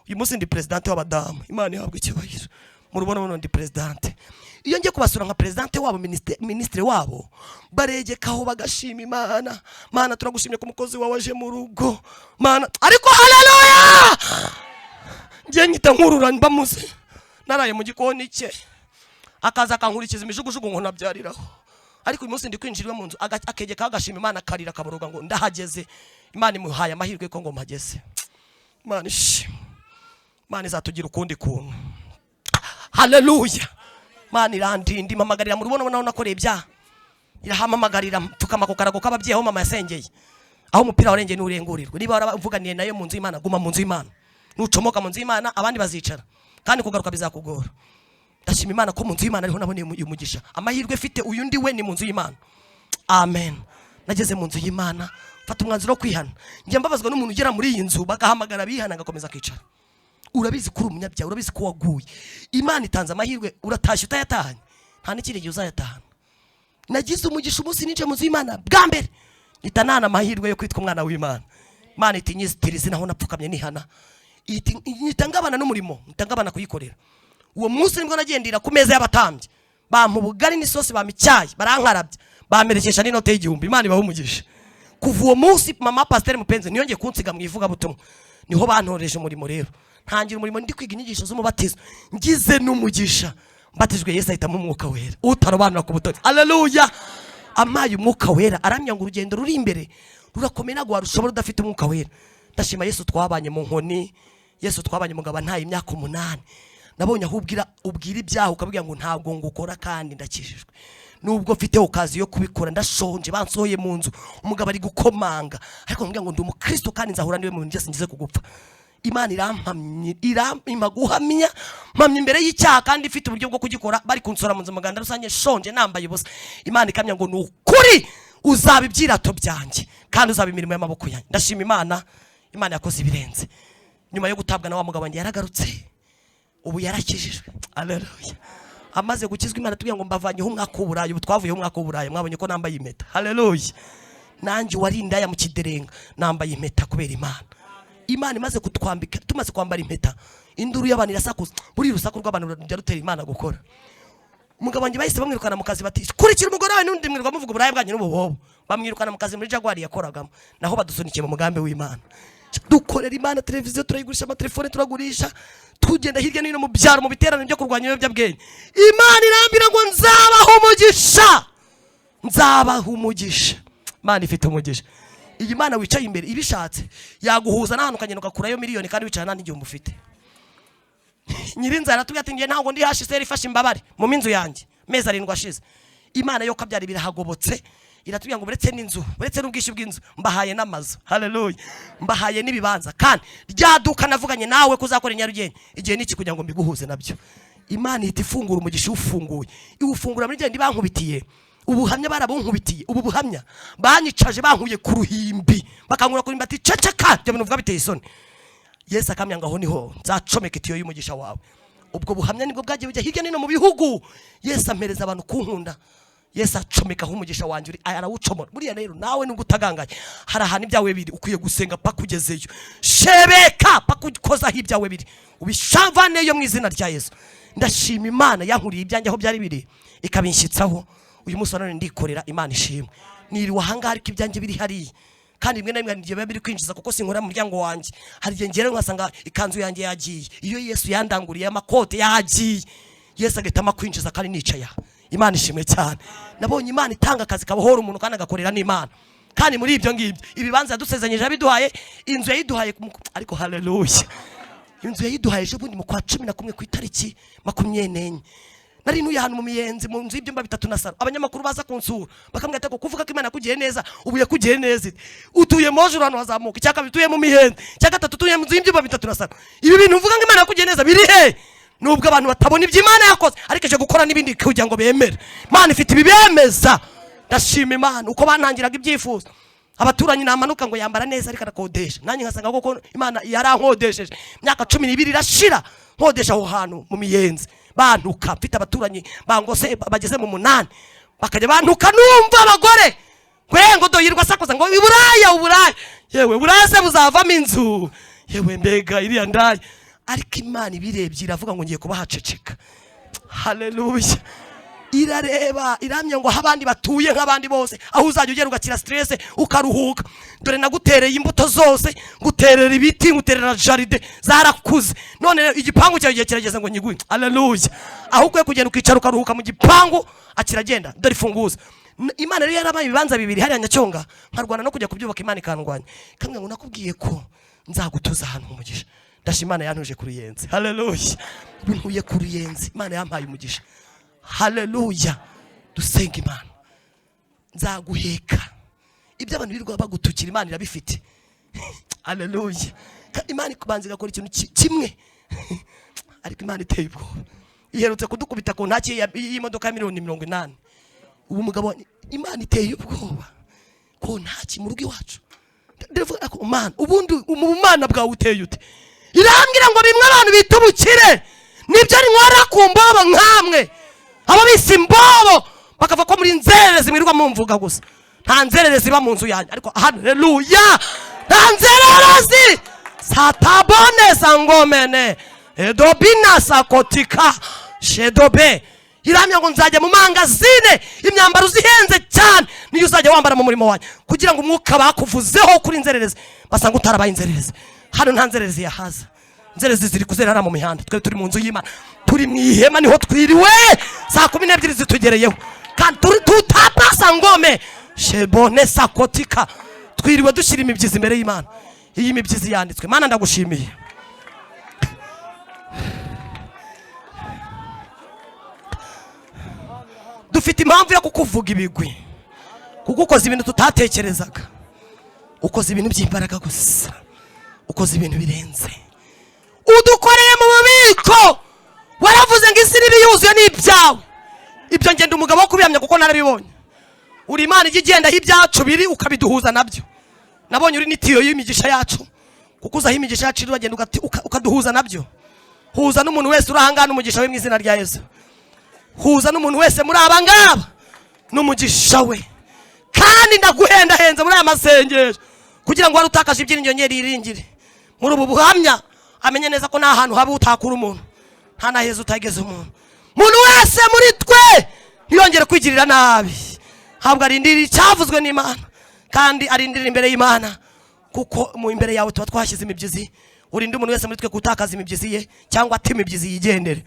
Uyu munsi ndi president w'abadamu. Imana ihabwe icyubahiro. Murubona ndi president. Iyo ngiye kubasura nka president wabo, ministre wabo, baregekaho bagashima Imana. Mana turagushimye ku mukozi wawe aje mu rugo. Mana ariko haleluya! Ngiye nyita nkurura mbamuze. Naraye mu gikoni cye akaza akankurikiza imijugujugu ngo nabyariraho. Ariko uyu munsi ndi kwinjirwa mu nzu akegeka agashima Imana karira kaboroga ngo ndahageze. Imana imuhaye amahirwe ko ngo mpageze. Imana ishimwe. Imana izatugira ukundi kuntu. Haleluya! Imana irandindi mamagarira mu rubono naho nakoreye bya. Irahamamagarira tukama ko karago kababyeyi aho mama yasengeye. Aho umupira warengeye n'urengurirwe. Niba waravuganiye nayo mu nzu y'Imana, guma mu nzu y'Imana. Nucomoka mu nzu y'Imana abandi bazicara. Kandi kugaruka bizakugora. Ndashima Imana ko mu nzu y'Imana ariho naboneye umugisha. Amahirwe mfite uyu ndi we ni mu nzu y'Imana. Amen. Nageze mu nzu y'Imana mfata umwanzuro wo kwihana. Njye mbabazwa n'umuntu ugera muri iyi nzu bagahamagara bihana agakomeza kwicara. Urabizi kuri umunyabyaha, urabizi ko waguye. Imana itanze amahirwe uratashye utayatahanye. Nta n'ikindi gihe uzayatahana. Nagize umugisha umunsi ninje mu nzu y'Imana bwa mbere. Nitanana amahirwe yo kwitwa umwana w'Imana. Imana itinyizitirize naho napfukamye nihana. Nitangabana n'umurimo, nitangabana kuyikorera. Uwo munsi nibwo nagendira ku meza y'abatambyi. Bampa ubugari n'isosi bamicyaye, barankarabye. Bamerekesha n'inote y'igihumbi. Imana ibaho umugisha. Kuva uwo munsi mama Pasteur Mupenzi niyongeye kunsiga mu ivuga butumwa. Niho bantoreje umurimo rero. Ntangira umurimo ndi kwiga inyigisho z'umubatizo. Ngize n'umugisha. Mbatijwe Yesu ahita mu mwuka wera. Utarobanura ku butoni. Haleluya! Amaye umwuka wera aramya ngo urugendo ruri imbere rurakomeye nagwa rushobora udafite umwuka wera. Ndashima Yesu twabanye mu nkoni. Yesu twabanye mugaba ntaye imyaka 8. Nabonye aho ubwira ibyaho ukabwira ngo ntabwo ngukora kandi ndakijijwe. Nubwo mfite okazi yo kubikora ndashonje bansohoye mu nzu umugabo ari gukomanga ariko mbwira ngo ndi umukristo kandi nzahura niwe mu ngiye singize kugupfa. Imana irampamya guhamya mpamya imbere y'icyaha kandi ifite uburyo bwo kugikora bari kunsora mu nzu muganda rusange shonje nambaye ubusa. Imana ikamya ngo nukuri uzaba ibyirato byanjye kandi uzaba imirimo y'amaboko yanjye. Ndashima Imana yakoze ibirenze. Nyuma yo gutabwa na wa mugabo wanjye yaragarutse. Ubu yarakijijwe. Haleluya. Amaze gukizwa Imana tubwiye ngo mbavanyeho umwaka w'uburayi. Ubu twavuyeho umwaka w'uburayi. Mwabonye ko nambaye impeta. Haleluya. nanjye wari indaya mu kiderenga nambaye impeta kubera Imana. Imana imaze kutwambika, tumaze kwambara impeta, induru y'abantu irasakuza. Buri rusaku rw'abantu rutera Imana gukora. Umugabo wanjye bahise bamwirukana mu kazi bati kurikira umugore wawe n'undi mwirwa muvuga uburayi bwanyu n'ubuhobo. Bamwirukana mu kazi muri Jaguar yakoragamo. Naho badusunikiye mu mugambi w'Imana. Dukorera Imana televiziyo, turayigurisha, amatelefone turagurisha, tugenda hirya no hino mu byaro mu biterane byo kurwanya ibiyobyabwenge. Imana irambira ngo nzabaho umugisha, nzabaho umugisha. Imana ifite umugisha. Iyi Mana wicaye imbere ibishatse yaguhuza n'ahantu ukagenda ukakurayo miliyoni kandi wicara nta n'igihumbi ufite. Nyirinzara tubya ati ngiye ntago ndi hashiseri ifashe imbabare mu minzu yanjye mezi 7 ashize. Imana yo kabyari birahagobotse iratubya ngo buretse n'inzu, buretse n'ubwishyu bw'inzu, mbahaye n'amazu. Haleluya. Mbahaye n'ibibanza kandi ryaduka navuganye nawe kuzakora Nyarugenge igihe niki kugira ngo mbiguhuze nabyo. Imana ihita ifungura umugisha ufunguye. Iwufungura muri gende bankubitiye. Ubuhamya barabunkubitiye. Ubu buhamya banyicaje bankuye ku ruhimbi bakankura kuri mbati ceceka byo bivuga biteye isoni. Yesu akamya ngaho niho nzacomeka itiyo y'umugisha wawe. Ubwo buhamya nibwo bwagiye bujya hirya no mu bihugu. Yesu ampereza abantu kunkunda. Yesu acomekaho umugisha wanjye arawucomora. Buriya rero nawe nubwo utagangaye hari ahantu ibyawe biri ukwiye gusenga pakugezeyo. Shebeka pakukozaho ibyawe biri ubishavaneyo mu izina rya Yesu. Ndashima Imana yankuriye ibyanjye aho byari biri ikabinshyitsaho. Uyu munsi none ndikorera Imana ishimwe. Niri wahanga ariko ibyanjye biri hariya. Kandi rimwe na rimwe ngiye biri kwinjiza kuko sinkora mu muryango wanjye. Hari igihe ngere nkasanga ikanzu yanjye yagiye. Iyo Yesu yandanguriye amakote yagiye. Yesu agatama kwinjiza kandi nicaya. Imana ishimwe cyane. Nabonye Imana itanga akazi kabahora umuntu kandi agakorera n'Imana. Kandi muri ibyo ngibyo ibibanza yadusezanyije abiduhaye, inzu yayiduhaye ariko haleluya. Inzu yayiduhaye ejo bundi mu kwa 11 ku itariki 24. Nari nuye hano mu miyenzi mu nzu y'ibyumba 3 na saro. Abanyamakuru baza kunsura bakambwira ko kuvuga ko Imana kugiye neza ubu yakugiye neza. Utuye mojuru hano hazamuka, cyaka bituye mu miyenzi, cyaka 3 tuye mu nzu y'ibyumba 3 na saro. Ibi bintu uvuga ngo Imana kugiye neza biri he? Nubwo abantu batabona ibyo Imana yakoze ariko je gukora nibindi kugira ngo bemere. Imana ifite ibibemeza. Ndashima Imana uko bantangiraga ibyifuzo. Abaturanyi namanuka ngo yambara neza ariko arakodesha. Nanyi nkasanga koko Imana yarankodesheje. Myaka 12 irashira nkodesha aho hantu mu miyenzi. Bantuka mfite abaturanyi bangose bageze mu 8 bakajya bantuka numva abagore ngo doyirwa sakoza ngo uburaya yewe buraya se buzavamo inzu yewe mbega iriya ndaye ariko Imana ibirebye iravuga ngo ngiye kubahaceceka. Haleluya. Irareba iramye ngo abandi batuye nk'abandi bose aho uzajya ugera ugakira stress ukaruhuka. Dore nagutereye imbuto zose, nguterera ibiti, nguterera jaride zarakuze. None igipangu cyawe giye kirageze ngo nyiguye. Haleluya. Aho ukwiye kugenda ukicara ukaruhuka mu gipangu akiragenda. Dore ifunguza. Imana rero yarabaye ibibanza 2 hari Nyacyonga nkarwana no kujya kubyubaka Imana ikandwanya. Kamwe ngo nakubwiye ko nzagutuza hano umugisha. Ndashima Imana yantuje ku Ruyenzi. Haleluya. Bintuye ku Ruyenzi. Imana yampaye umugisha. Haleluya. Dusenga Imana. Nzaguheka. Ibyo abantu birirwa bagutukira Imana irabifite. Haleluya. Imana ikubanza igakora ikintu kimwe. Ariko Imana iteye ubwoba. Iherutse kudukubita ku ntaki y'imodoka ya 180. Ubu mugabo Imana iteye ubwoba. Ko ntaki mu rugo iwacu. Ndavuga ko Imana ubundi umumana bwawe uteye ute. Irambwira ngo bimwe abantu bitubukire. Nibyo ari nkora ku mbobo nkamwe. Aba bisi mbobo bakava ko muri nzererezi mwirirwa mumvuga gusa. Nta nzererezi ba mu nzu yanjye ariko haleluya. Nta nzererezi. Satabone sangomene. Edobina sakotika. Shedobe. Iramya ngo nzajya mu mangazine imyambaro zihenze cyane niyo uzajya wambara mu murimo wanjye kugira ngo umwuka bakuvuzeho kuri nzererezi basanga utarabaye inzererezi. Hano nta nzererezi yahaza. Nzererezi ziri kuzerera mu mihanda. Twe turi mu nzu y'Imana. Turi mu ihema niho twiriwe. Saa 12 zitugereyeho. Kandi turi tutapasa ngome. Shebone sakotika. Twiriwe dushira imibyizi imbere y'Imana. Iyi mibyizi yanditswe. Mana ndagushimiye. Dufite impamvu yo kukuvuga ibigwi. Kugukoza ibintu tutatekerezaga. Ukoze ibintu by'imbaraga gusa. Ukoze ibintu birenze. Udukoreye mu bubiko. Waravuze ngo isi nibiyuzuye n'ibyawe. Ibyo ngenda umugabo wo kubihamya kuko narabibonye. Uri Imana igigenda y'ibyacu biri ukabiduhuza nabyo. Nabonye uri nitiyo y'imigisha yacu. Kuko uzaho imigisha yacu uragenda ukaduhuza nabyo. Huza n'umuntu wese urahangana umugisha we mu izina rya Yesu. Huza n'umuntu wese muri abangaba n'umugisha we. kandi ndaguhendahenze muri aya masengesho kugira ngo wari utakaje ibyiringiro yiringire muri ubu buhamya amenye neza ko nta hantu haba utakura umuntu, nta na heza utageze umuntu. Umuntu wese muri twe ntiyongere kwigirira nabi, ahubwo arindira icyavuzwe n'Imana kandi arindira imbere y'Imana, kuko mu imbere yawe tuba twashyize imibyizi. Urinde umuntu wese muri twe kutakaza imibyizi ye cyangwa ati imibyizi yigendere,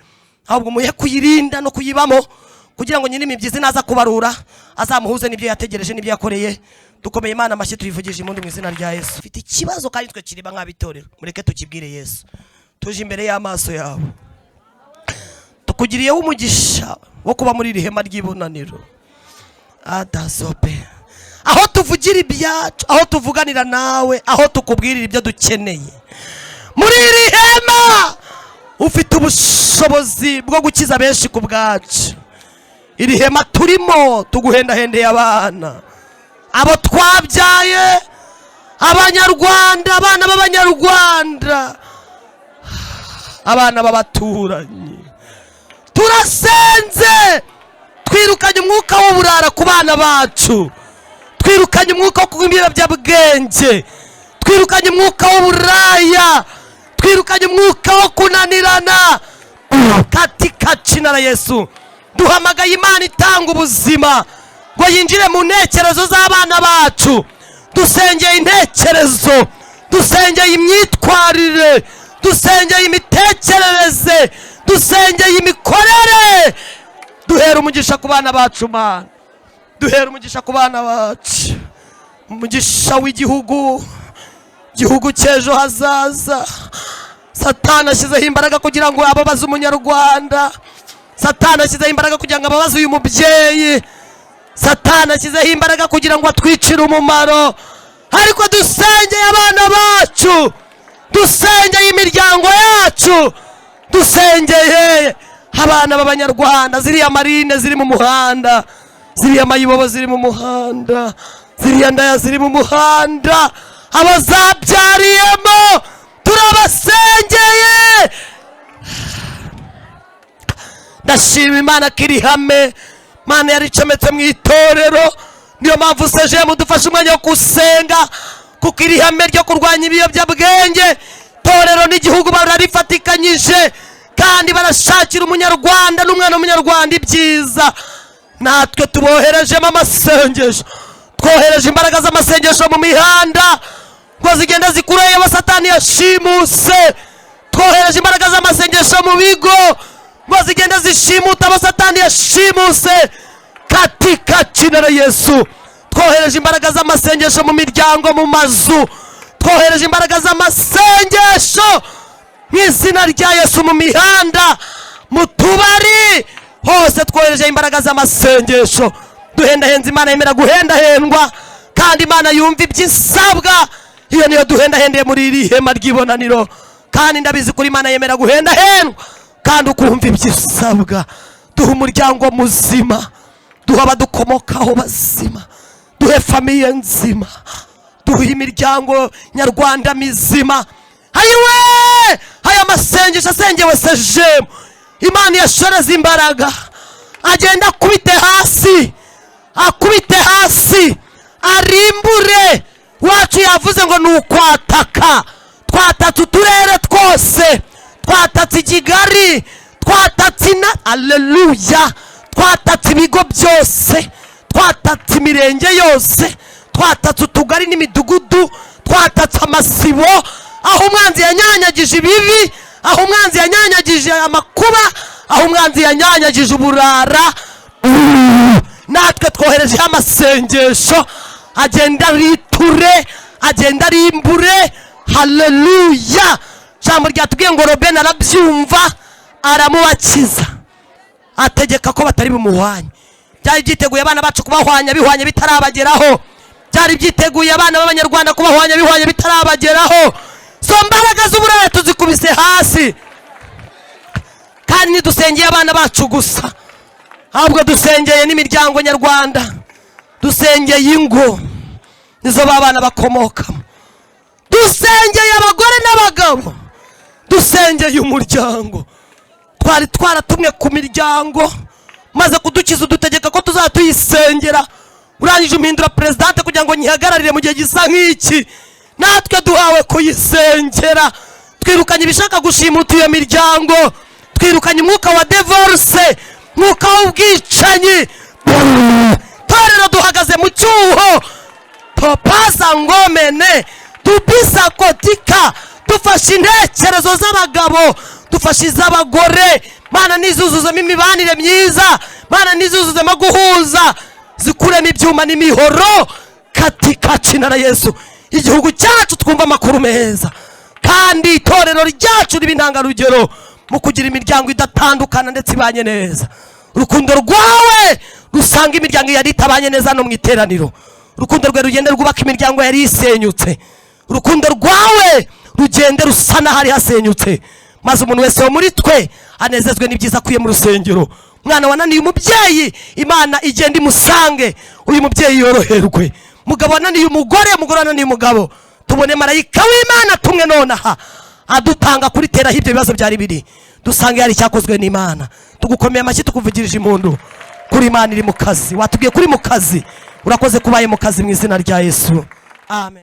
ahubwo muye kuyirinda no kuyibamo kugira ngo nyine imibyizi naza kubarura azamuhuze n'ibyo yategereje n'ibyo yakoreye. Dukomeye Imana amashyi tuyivugije impundu mu izina rya Yesu. Ufite ikibazo kandi twe kiriba nk'abitorero, mureke tukibwire Yesu. Tuje imbere y'amaso yawe, tukugiriyeho umugisha wo kuba muri iri hema ry'ibonaniro adasope, aho tuvugira ibyacu, aho tuvuganira nawe, aho tukubwirira ibyo dukeneye. Muri iri hema ufite ubushobozi bwo gukiza benshi ku bwacu. Iri hema turimo tuguhendahendeye abana, abo twabyaye, abanyarwanda, abana b'abanyarwanda, abana b'abaturanyi. Turasenze twirukanye umwuka w'uburara ku bana bacu, twirukanye umwuka wo kunywa ibiyobyabwenge, twirukanye umwuka w'uburaya, twirukanye umwuka wo kunanirana katika jina la Yesu. Duhamagaye Imana itanga ubuzima ngo yinjire mu ntekerezo z'abana bacu. Dusengeye intekerezo, dusengeye imyitwarire, dusengeye imitekerereze, dusengeye imikorere. Duhera umugisha ku bana bacu Mana, duhera umugisha ku bana bacu, umugisha w'igihugu, igihugu cy'ejo hazaza. Satani ashyizeho imbaraga kugira ngo ababaze umunyarwanda, Satani ashyizeho imbaraga kugira ngo ababaze uyu mubyeyi, Satani ashyizeho imbaraga kugira ngo atwicire umumaro. Ariko dusengeye abana bacu, dusengeye imiryango yacu, dusengeye abana b'abanyarwanda, ziriya marine ziri mu muhanda, ziriya mayibobo ziri mu muhanda, ziriya ndaya ziri mu muhanda, abazabyariyemo turabasengeye. Ndashima Imana kiri hame, Imana yaricometse mu itorero. Niyo mpamvu seje mudufashe umwanya wo gusenga, kuko iri hame ryo kurwanya ibiyobyabwenge torero n'igihugu bararifatikanyije, kandi barashakira umunyarwanda n'umwana w'umunyarwanda ibyiza. Natwe tuboherejemo amasengesho, twohereje imbaraga z'amasengesho mu mihanda ngo zigenda zikureye abo Satani yashimuse. Twohereje imbaraga z'amasengesho mu bigo ngo zigenda zishimuta abo Satani yashimuse katika jina la Yesu. Twohereje imbaraga z'amasengesho mu miryango, mu mazu, twohereje imbaraga z'amasengesho mu izina rya Yesu, mu mihanda, mu tubari hose twohereje imbaraga z'amasengesho. Duhendahenze Imana yemera guhendahendwa, kandi Imana yumva iby'isabwa. Iyo niyo duhendahendeye muri iri hema ry'ibonaniro, kandi ndabizi kuri Imana yemera guhendahendwa kandi ukumva iby'isabwa. Duha umuryango muzima, duha abadukomokaho bazima, duhe famiye nzima, duhe imiryango nyarwanda mizima. Ayiwe, aya masengesho asengewe sejemu, Imana yashoreza imbaraga, agenda akubite hasi, akubite hasi, arimbure. Wacu yavuze ngo ni ukwataka. Twatatse uturere twose, twatatse Kigali, twatatse aleluya, twatatse ibigo byose, twatatse imirenge yose, twatatse utugari n'imidugudu, twatatse amasibo, aho umwanzi yanyanyagije ibibi, aho umwanzi yanyanyagije amakuba, aho umwanzi yanyanyagije uburara. Natwe twohereje amasengesho, agenda riture, agenda rimbure. Haleluya. Jambo ryatubwiye ngo Robena arabyumva, aramubakiza, ategeka ko batari bumuhwanye. Byari byiteguye abana bacu kubahwanya bihwanye bitarabageraho, byari byiteguye abana b'abanyarwanda kubahwanya bihwanye bitarabageraho. So mbaraga z'uburaya tuzikubise hasi, kandi ntidusengeye abana bacu gusa, ahubwo dusengeye n'imiryango nyarwanda, dusengeye ingo nizo babana bakomokamo, dusengeye abagore n'abagabo, dusengeye umuryango. Twari twaratumwe ku miryango maze kudukiza, udutegeka ko tuzatuyisengera urangije umpindura presidente kugira ngo nyihagararire mu gihe gisa nk'iki. Natwe duhawe kuyisengera. Twirukanye ibishaka gushimuta iyo miryango, twirukanye umwuka wa divorce, mwuka w'ubwicanyi. Torero duhagaze mu cyuho, topasa ngomene tupisa kotika, dufashe intekerezo z'abagabo, dufashe iz'abagore. Mana nizuzuzemo imibanire myiza, Mana nizuzuzemo guhuza, zikuremo ibyuma n'imihoro katika jina la Yesu. Igihugu cyacu twumva amakuru meza, kandi itorero ryacu riba intangarugero mu kugira imiryango idatandukana ndetse ibanye neza. Urukundo rwawe rusanga imiryango yari itabanye neza no mu iteraniro. Urukundo rwe rugende rwubaka imiryango yari isenyutse. Urukundo rwawe rugende rusana hari hasenyutse, maze umuntu wese wo muri twe anezezwe n'ibyiza akuye mu rusengero. Mwana wananiye umubyeyi, Imana igenda imusange, uyu mubyeyi yoroherwe. Mugabo wananiye umugore, umugore wananiye umugabo, tubone marayika w'Imana tumwe nonaha adutanga kuri tera hibyo bibazo byari biri, dusange yari cyakozwe n'Imana. Tugukomeye amashyi, tukuvugirije impundu kuri Imana iri mu kazi. Watubwiye kuri mu kazi, urakoze kubaye mu kazi mu izina rya Yesu, amen.